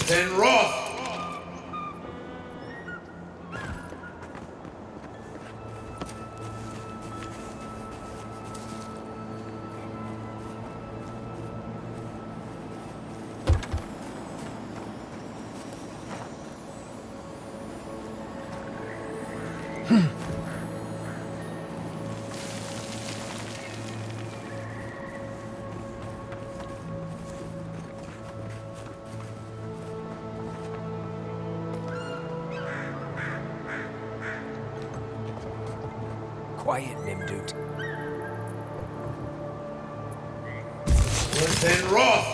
Captain Roth! quiet, Nimdut. Listen, Roth!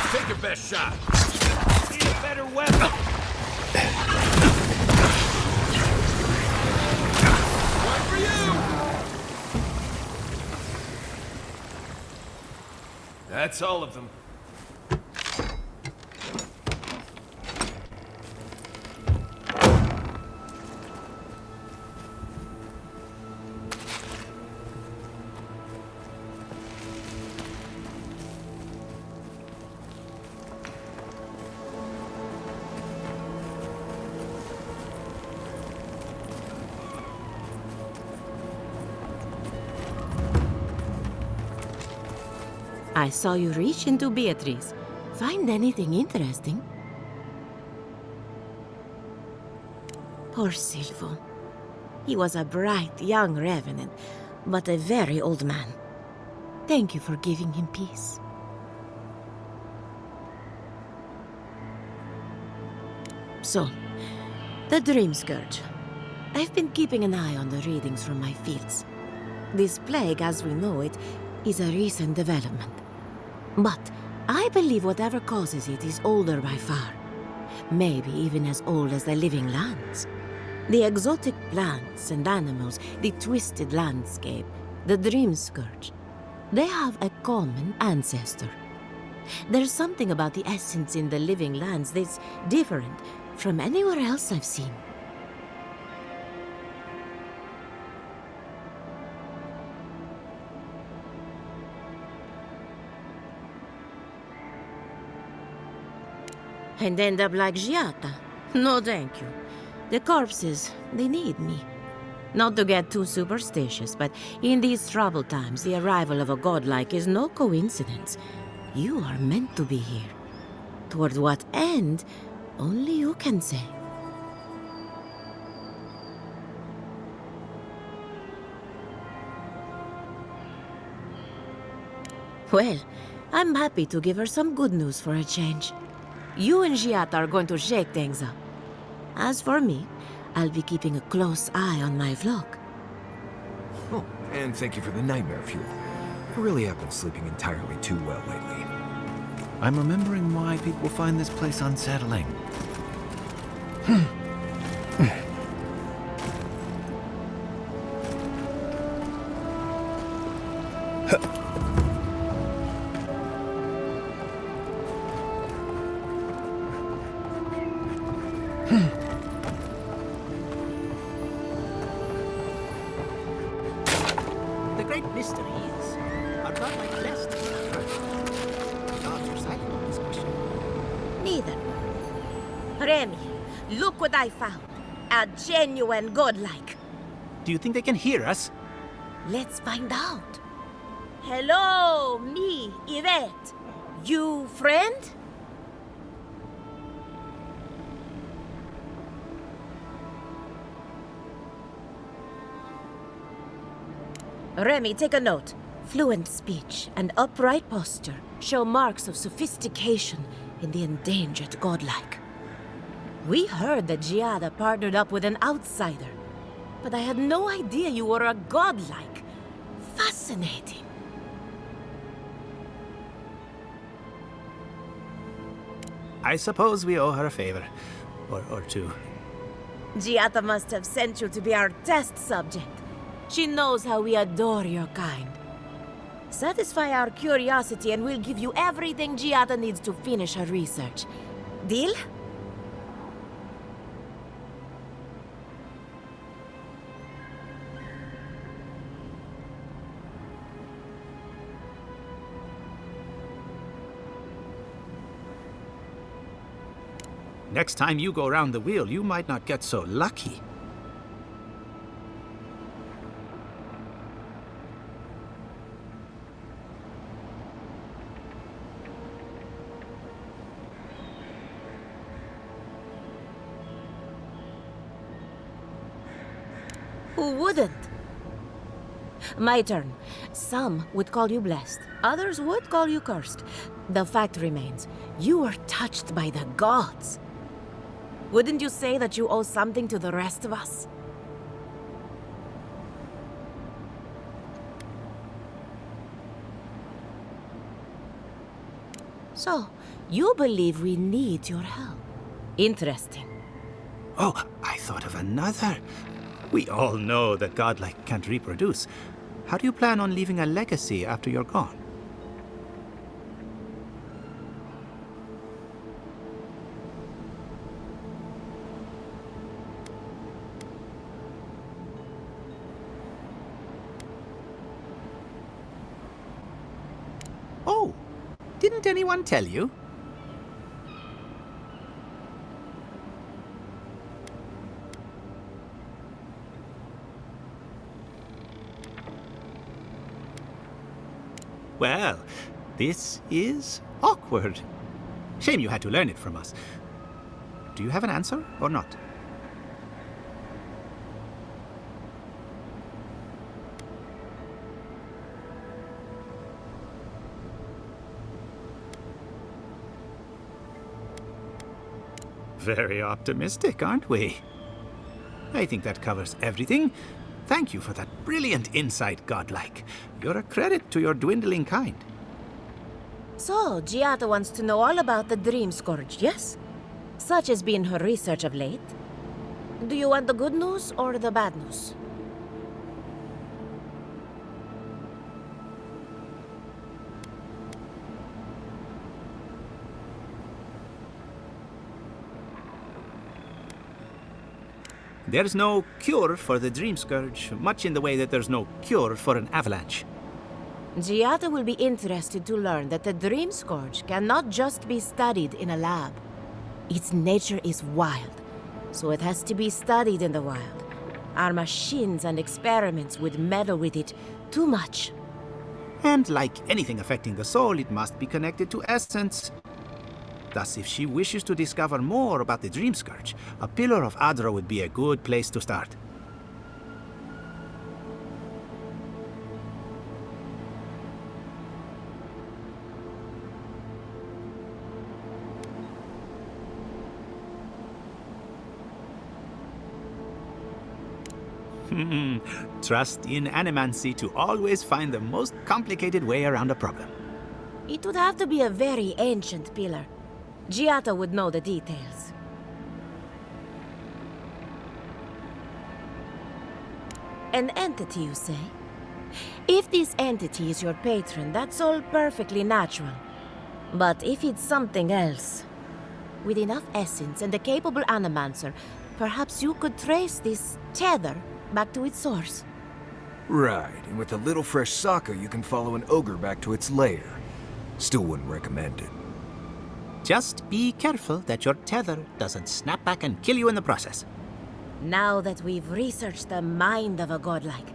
Take your best shot. Need a better weapon. One for you. That's all of them. I saw you reach into Beatrice. Find anything interesting? Poor Silvo. He was a bright young revenant, but a very old man. Thank you for giving him peace. So, the Dream Scourge. I've been keeping an eye on the readings from my fields. This plague, as we know it, is a recent development. But I believe whatever causes it is older by far. Maybe even as old as the living lands. The exotic plants and animals, the twisted landscape, the Dream Scourge. They have a common ancestor. There's something about the essence in the living lands that's different from anywhere else I've seen. And end up like Giata? No, thank you. The corpses, they need me. Not to get too superstitious, but in these troubled times, the arrival of a godlike is no coincidence. You are meant to be here. Toward what end, only you can say. Well, I'm happy to give her some good news for a change. You and Giata are going to shake things up. As for me, I'll be keeping a close eye on my flock. Oh, and thank you for the nightmare fuel. I really have been sleeping entirely too well lately. I'm remembering why people find this place unsettling. The great mysteries are not like blessed at first. Gods are silent on this question. Neither. Remy, look what I found. A genuine godlike. Do you think they can hear us? Let's find out. Hello, me, Yvette. You friend? Remy, take a note. Fluent speech and upright posture show marks of sophistication in the endangered godlike. We heard that Giada partnered up with an outsider. But I had no idea you were a godlike. Fascinating. I suppose we owe her a favor. Or two. Giata must have sent you to be our test subject. She knows how we adore your kind. Satisfy our curiosity and we'll give you everything Giata needs to finish her research. Deal? Next time you go round the wheel, you might not get so lucky. Who wouldn't? My turn. Some would call you blessed. Others would call you cursed. The fact remains, you were touched by the gods. Wouldn't you say that you owe something to the rest of us? So, you believe we need your help. Interesting. Oh, I thought of another. We all know that godlike can't reproduce. How do you plan on leaving a legacy after you're gone? Oh, didn't anyone tell you? Well, this is awkward. Shame you had to learn it from us. Do you have an answer or not? Very optimistic, aren't we? I think that covers everything. Thank you for that brilliant insight, godlike. You're a credit to your dwindling kind. So, Giata wants to know all about the Dream Scourge, yes? Such has been her research of late. Do you want the good news or the bad news? There's no cure for the Dream Scourge, much in the way that there's no cure for an avalanche. Giata will be interested to learn that the Dream Scourge cannot just be studied in a lab. Its nature is wild, so it has to be studied in the wild. Our machines and experiments would meddle with it too much. And like anything affecting the soul, it must be connected to essence. Thus, if she wishes to discover more about the Dream Scourge, a Pillar of Adra would be a good place to start. Trust in animancy to always find the most complicated way around a problem. It would have to be a very ancient pillar. Giata would know the details. An entity, you say? If this entity is your patron, that's all perfectly natural. But if it's something else, with enough essence and a capable animancer, perhaps you could trace this tether back to its source. Right, and with a little fresh soccer, you can follow an ogre back to its lair. Still wouldn't recommend it. Just be careful that your tether doesn't snap back and kill you in the process. Now that we've researched the mind of a godlike,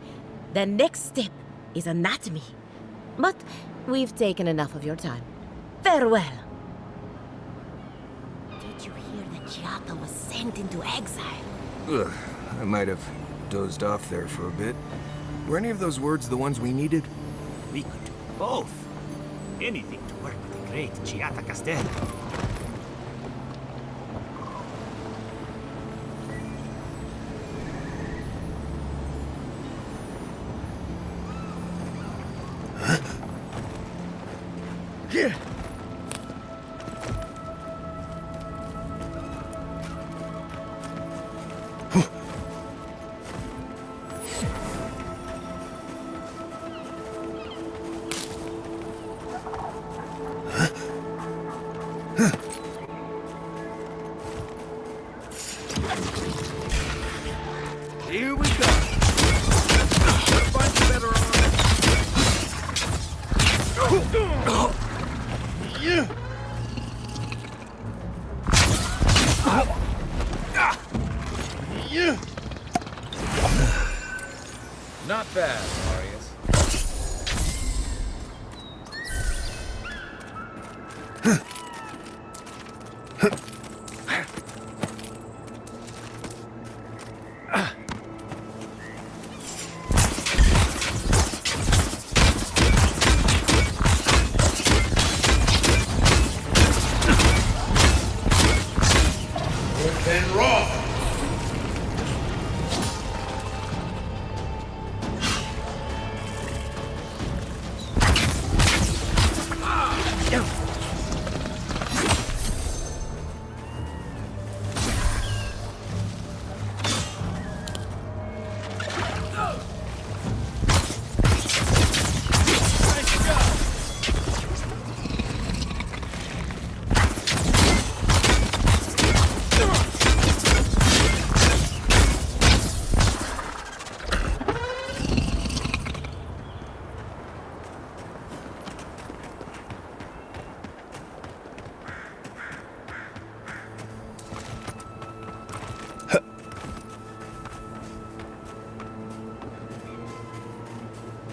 the next step is anatomy. But we've taken enough of your time. Farewell. Did you hear that Giata was sent into exile? Ugh, I might have dozed off there for a bit. Were any of those words the ones we needed? We could do both. Anything to work with the great Giata Castel. Not bad, Marius.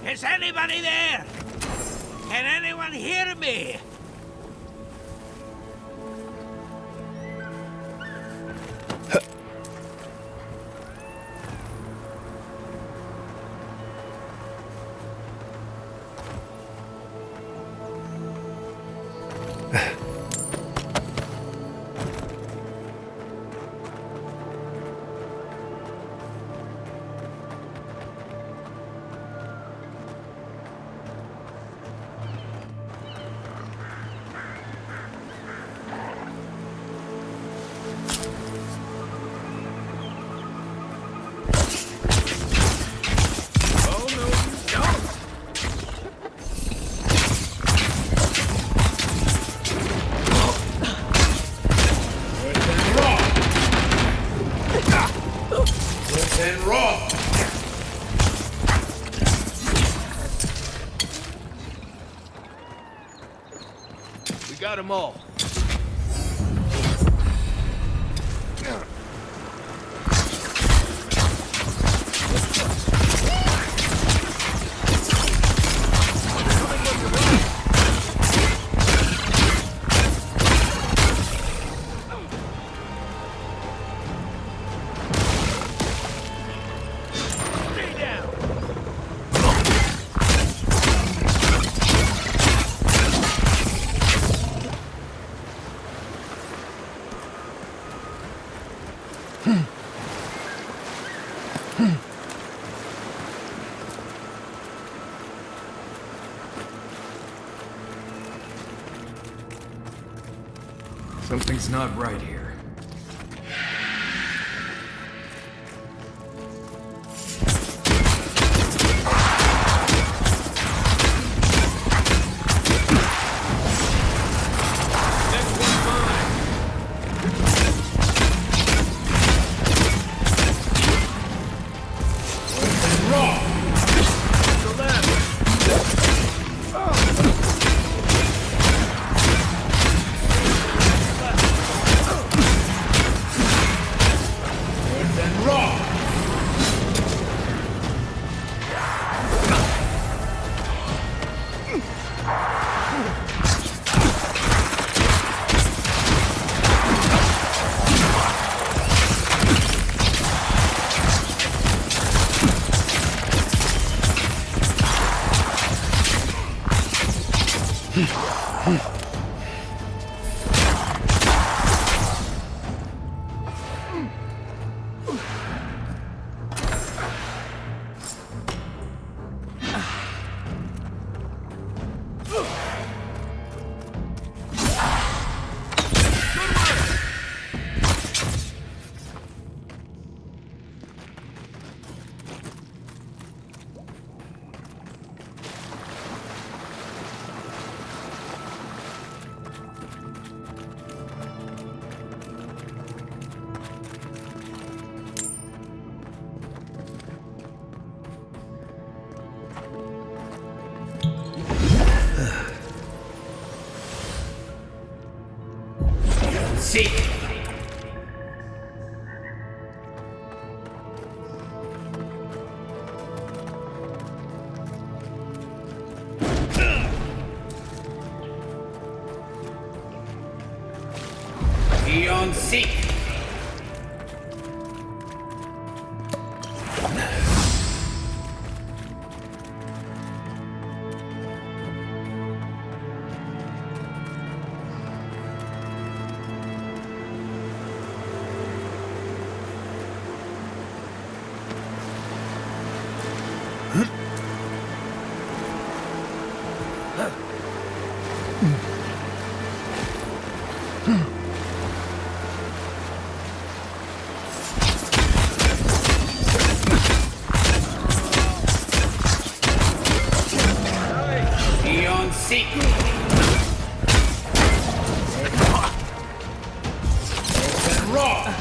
Is anybody there? Can anyone hear me? Got them all. Something's not right here. See. Beyond seek. Beyond seek. Raw.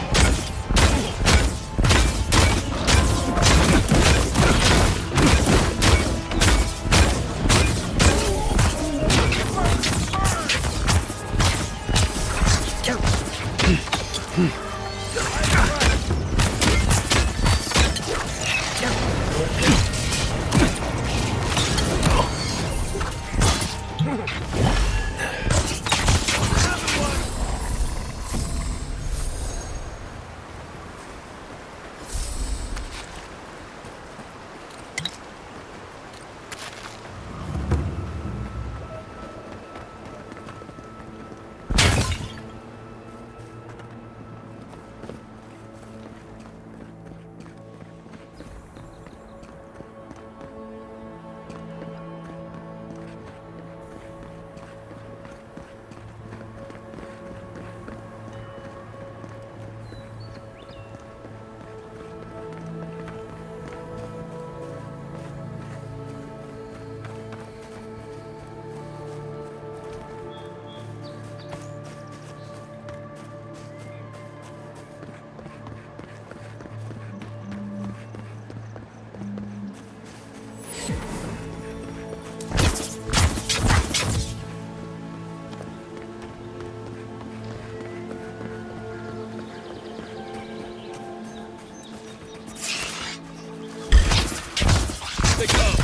They come.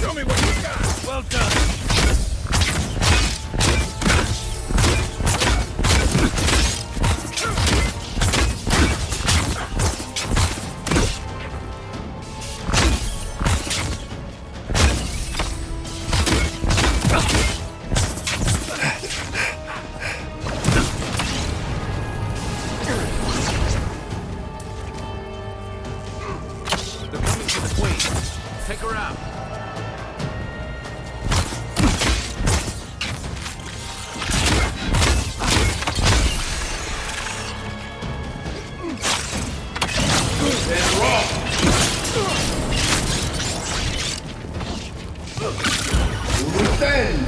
Show me what you got. Well done. They're coming for the queen. Take her out. Then roll. Revenge.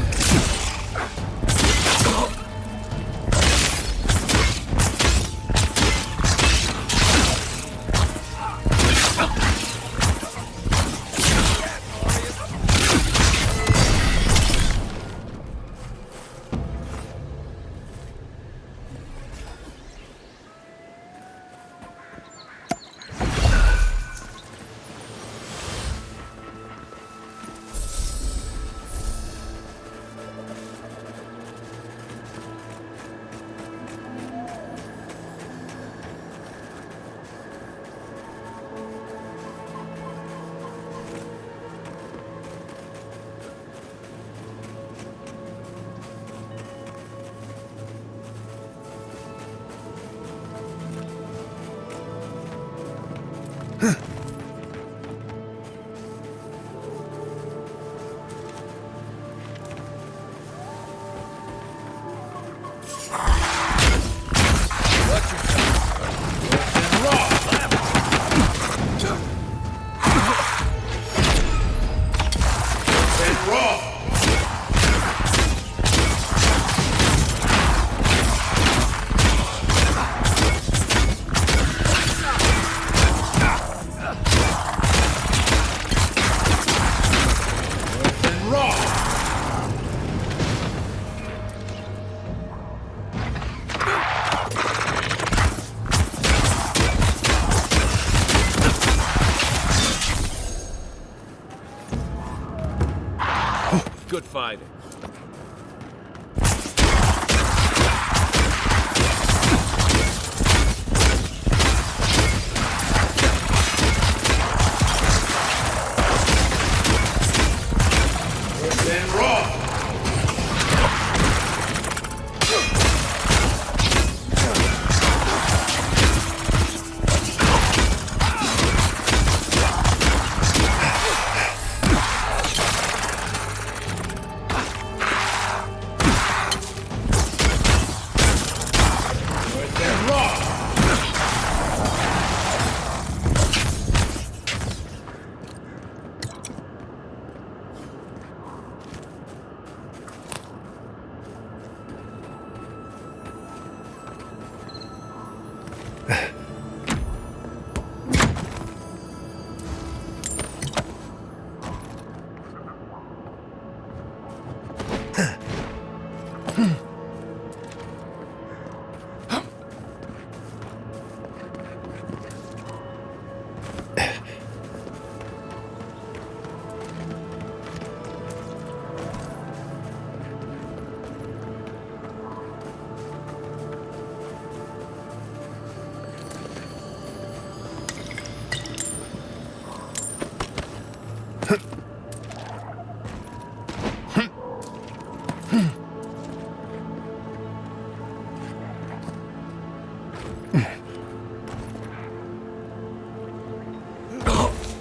Good fighting.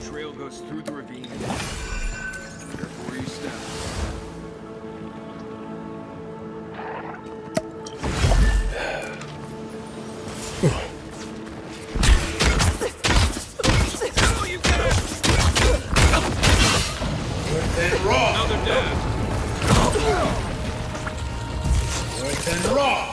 Trail goes through the ravine. Careful where you step. And raw. Another dead. Worse than raw.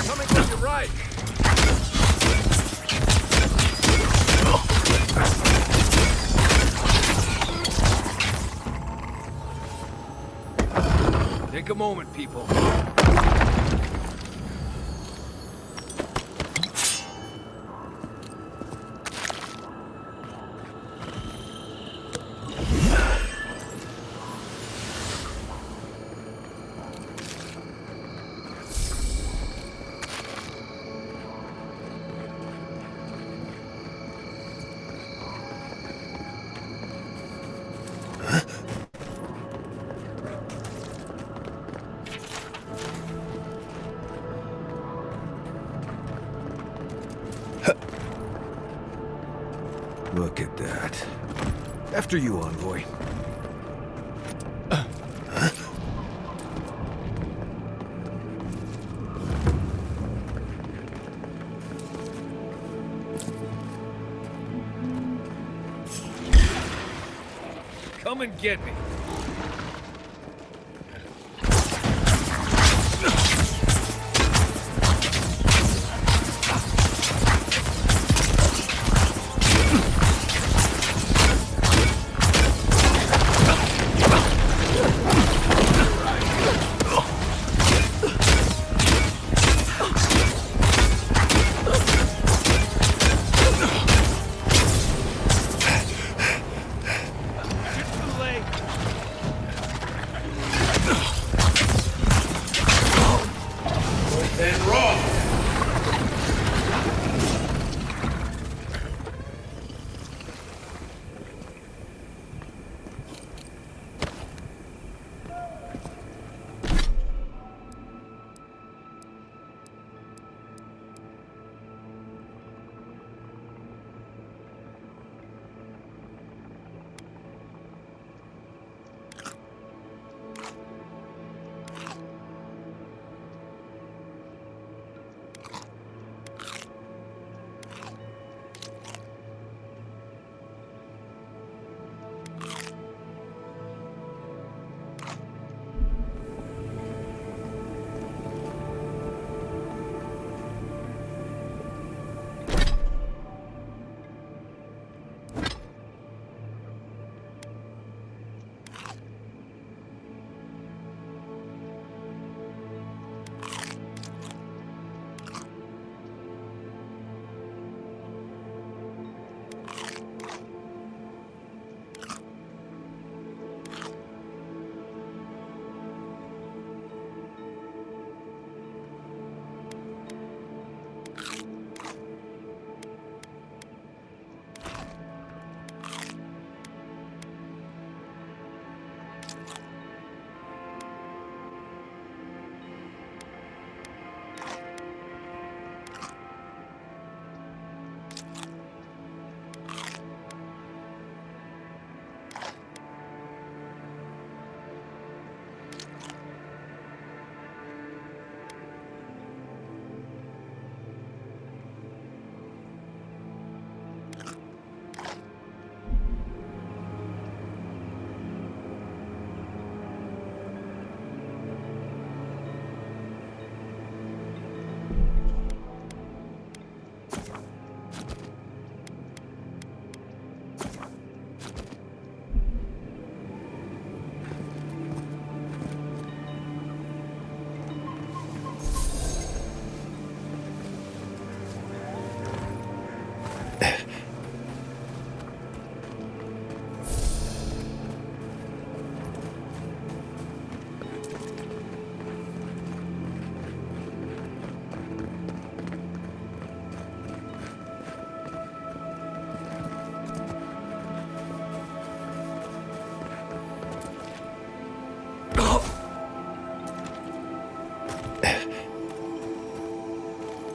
Coming from your right. Take a moment, people. Look at that. After you, envoy. Come and get me.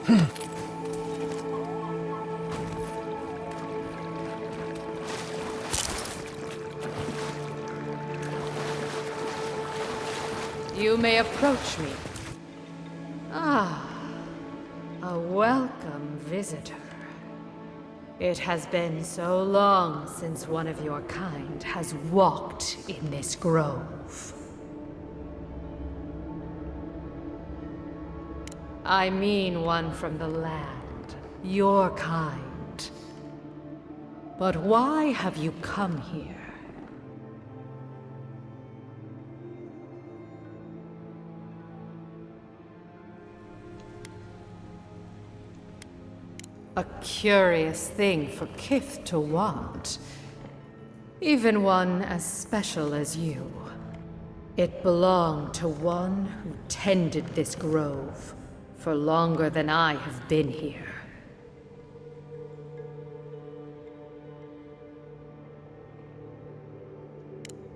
You may approach me. Ah, a welcome visitor. It has been so long since one of your kind has walked in this grove. I mean one from the land, your kind. But why have you come here? A curious thing for Kith to want. Even one as special as you. It belonged to one who tended this grove for longer than I have been here.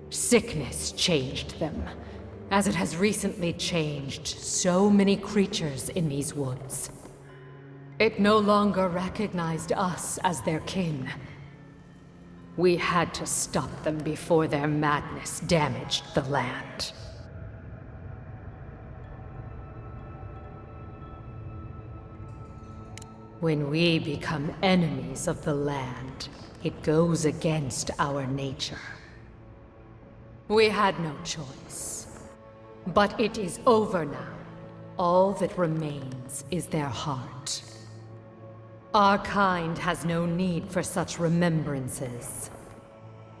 Sickness changed them, as it has recently changed so many creatures in these woods. It no longer recognized us as their kin. We had to stop them before their madness damaged the land. When we become enemies of the land, it goes against our nature. We had no choice. But it is over now. All that remains is their heart. Our kind has no need for such remembrances.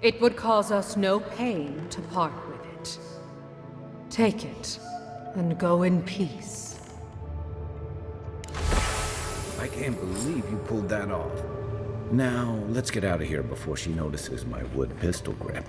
It would cause us no pain to part with it. Take it, and go in peace. I can't believe you pulled that off. Now, let's get out of here before she notices my wood pistol grip.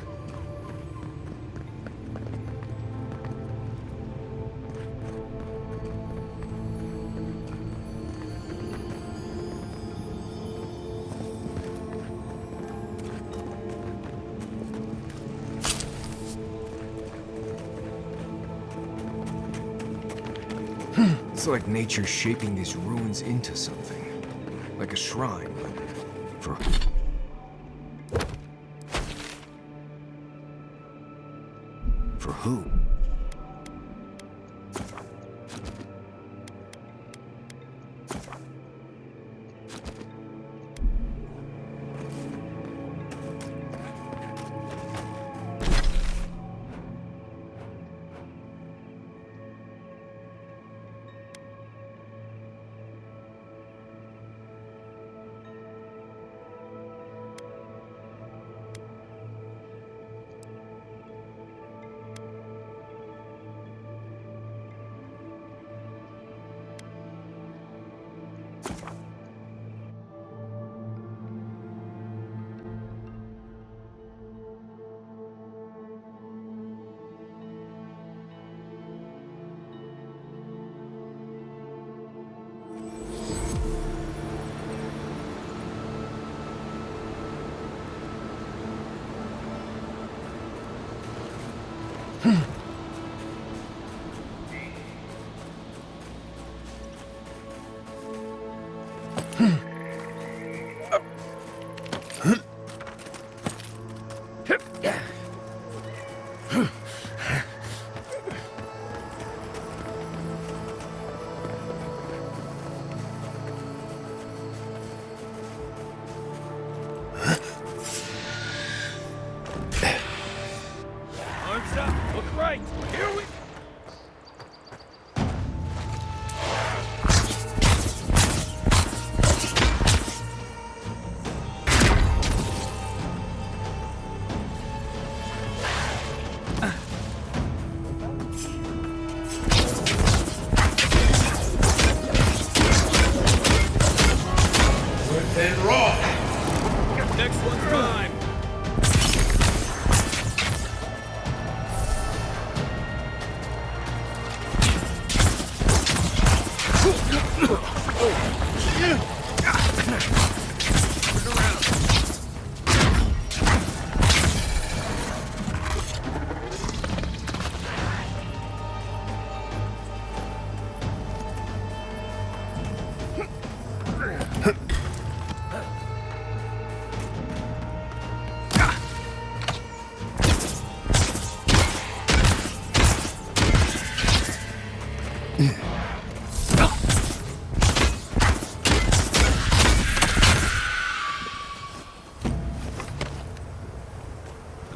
It's like nature shaping these ruins into something. Like a shrine, but for... For who?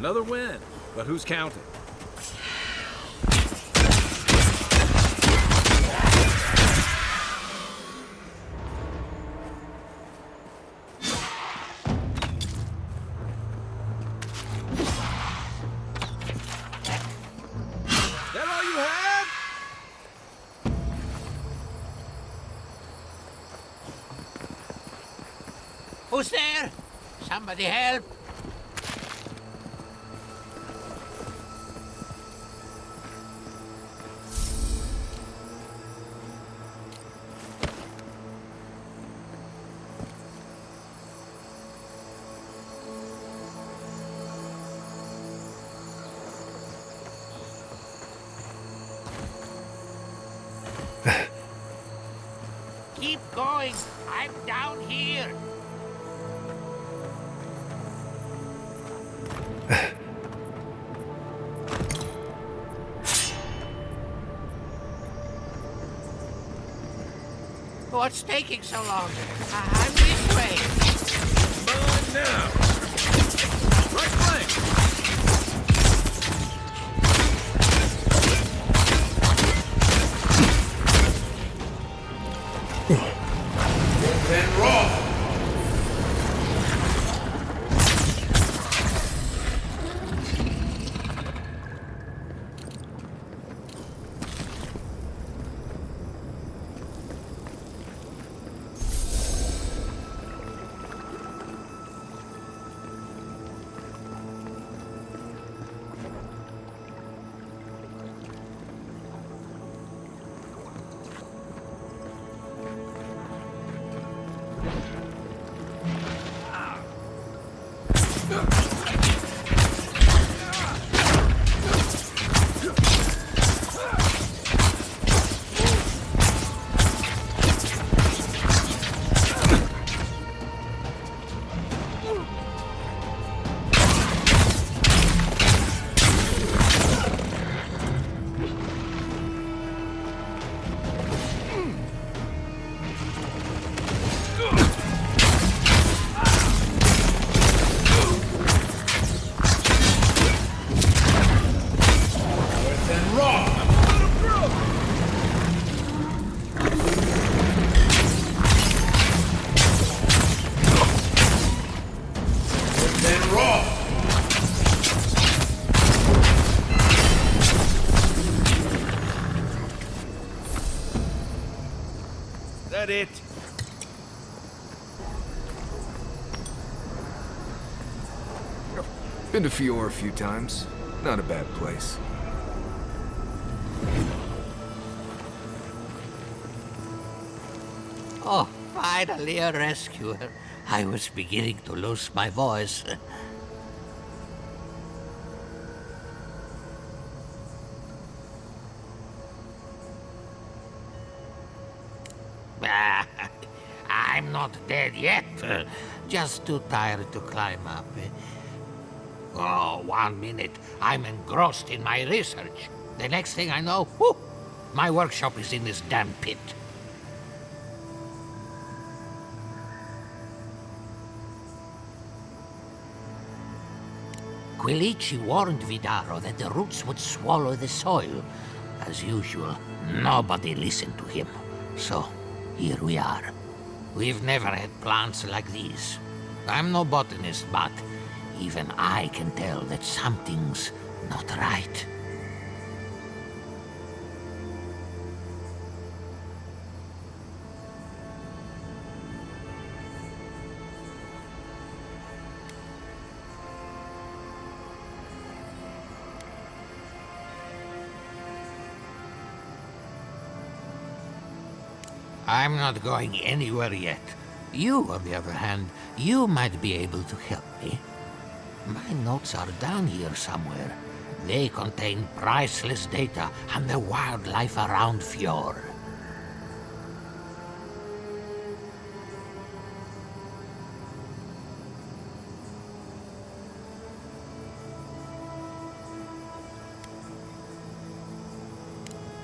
Another win, but who's counting? That all you have? Who's there? Somebody help! Keep going. I'm down here. What's taking so long? I'm this way. Mine now. Right flank. Then Roth. Then Roth. Then Roth. That it? Been to Fior a few times. Not a bad place. Oh, finally a rescuer. I was beginning to lose my voice. I'm not dead yet. Just too tired to climb up. Oh, 1 minute. I'm engrossed in my research. The next thing I know, whew, my workshop is in this damn pit. Quilici warned Vidaro that the roots would swallow the soil. As usual, nobody listened to him. So, here we are. We've never had plants like these. I'm no botanist, but even I can tell that something's not right. I'm not going anywhere yet. You, on the other hand, you might be able to help me. My notes are down here somewhere. They contain priceless data on the wildlife around Fjord.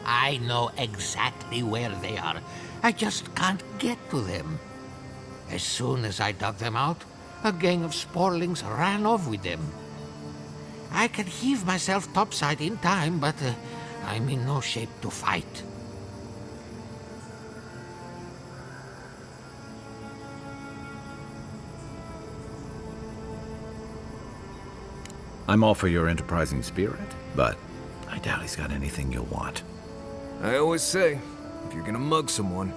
I know exactly where they are. I just can't get to them. As soon as I dug them out, a gang of sporlings ran off with them. I can heave myself topside in time, but I'm in no shape to fight. I'm all for your enterprising spirit, but I doubt he's got anything you'll want. I always say, if you're gonna mug someone,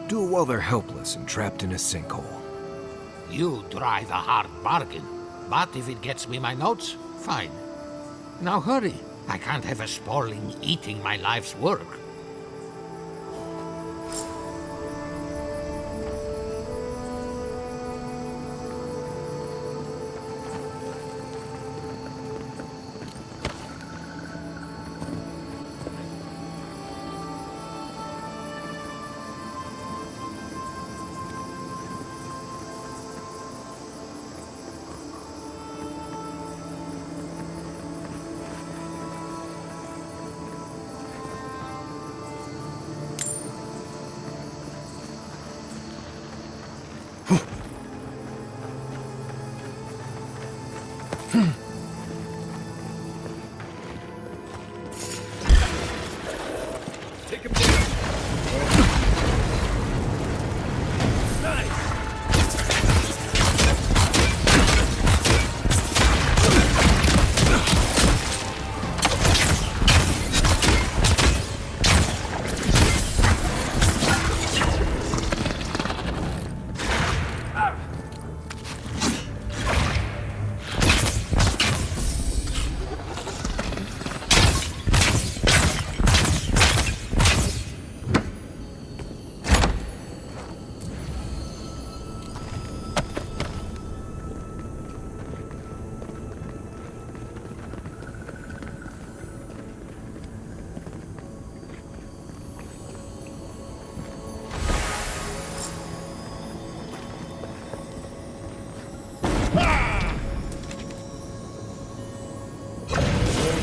do it while they're helpless and trapped in a sinkhole. You drive a hard bargain, but if it gets me my notes, fine. Now hurry. I can't have a sporling eating my life's work.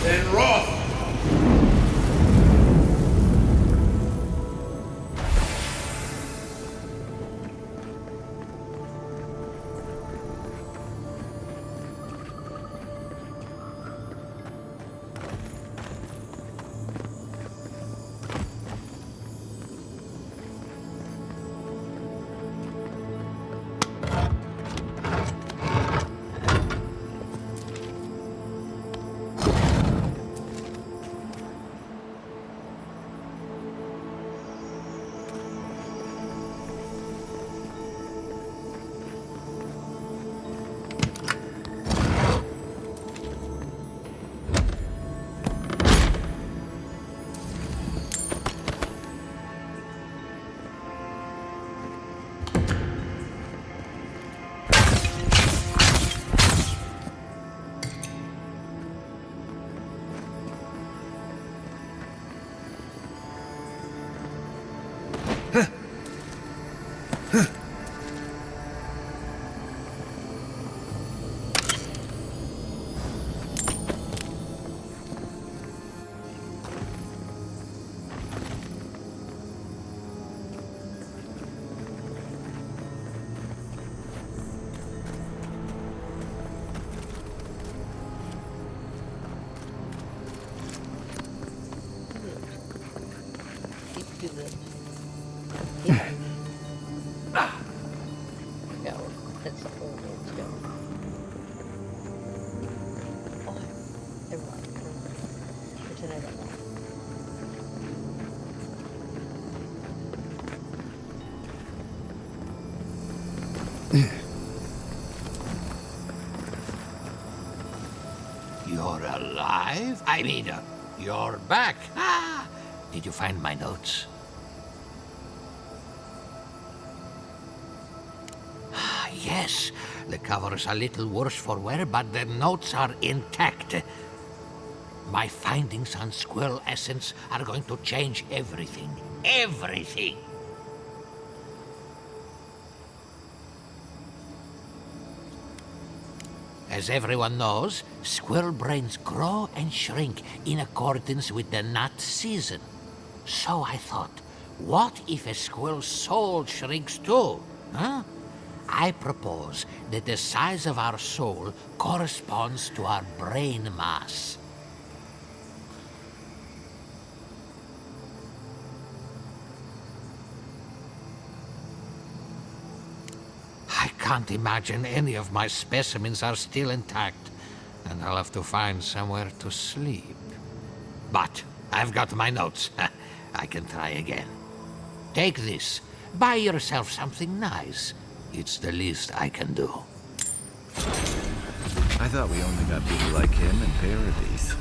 Then Roth! No, that's the whole way to go. Oh, I run. Pretend I don't know. You're alive? I mean, you're back. Ah! Did you find my notes? Ah, yes. The cover's a little worse for wear, but the notes are intact. My findings on squirrel essence are going to change everything. Everything! As everyone knows, squirrel brains grow and shrink in accordance with the nut season. So I thought, what if a squirrel's soul shrinks too? Huh? I propose that the size of our soul corresponds to our brain mass. I can't imagine any of my specimens are still intact, and I'll have to find somewhere to sleep. But I've got my notes. I can try again. Take this. Buy yourself something nice. It's the least I can do. I thought we only got people like him in Paradise.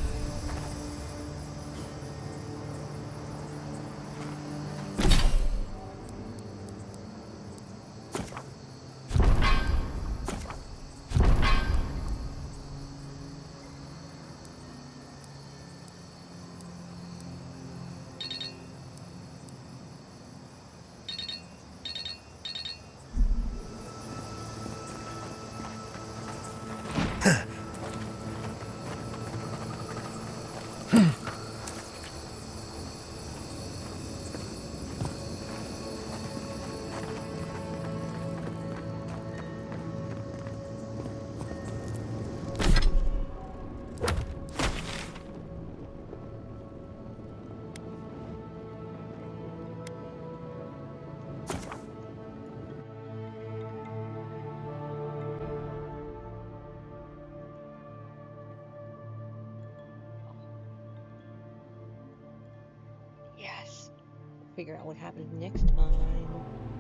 Yes. Figure out what happens next time.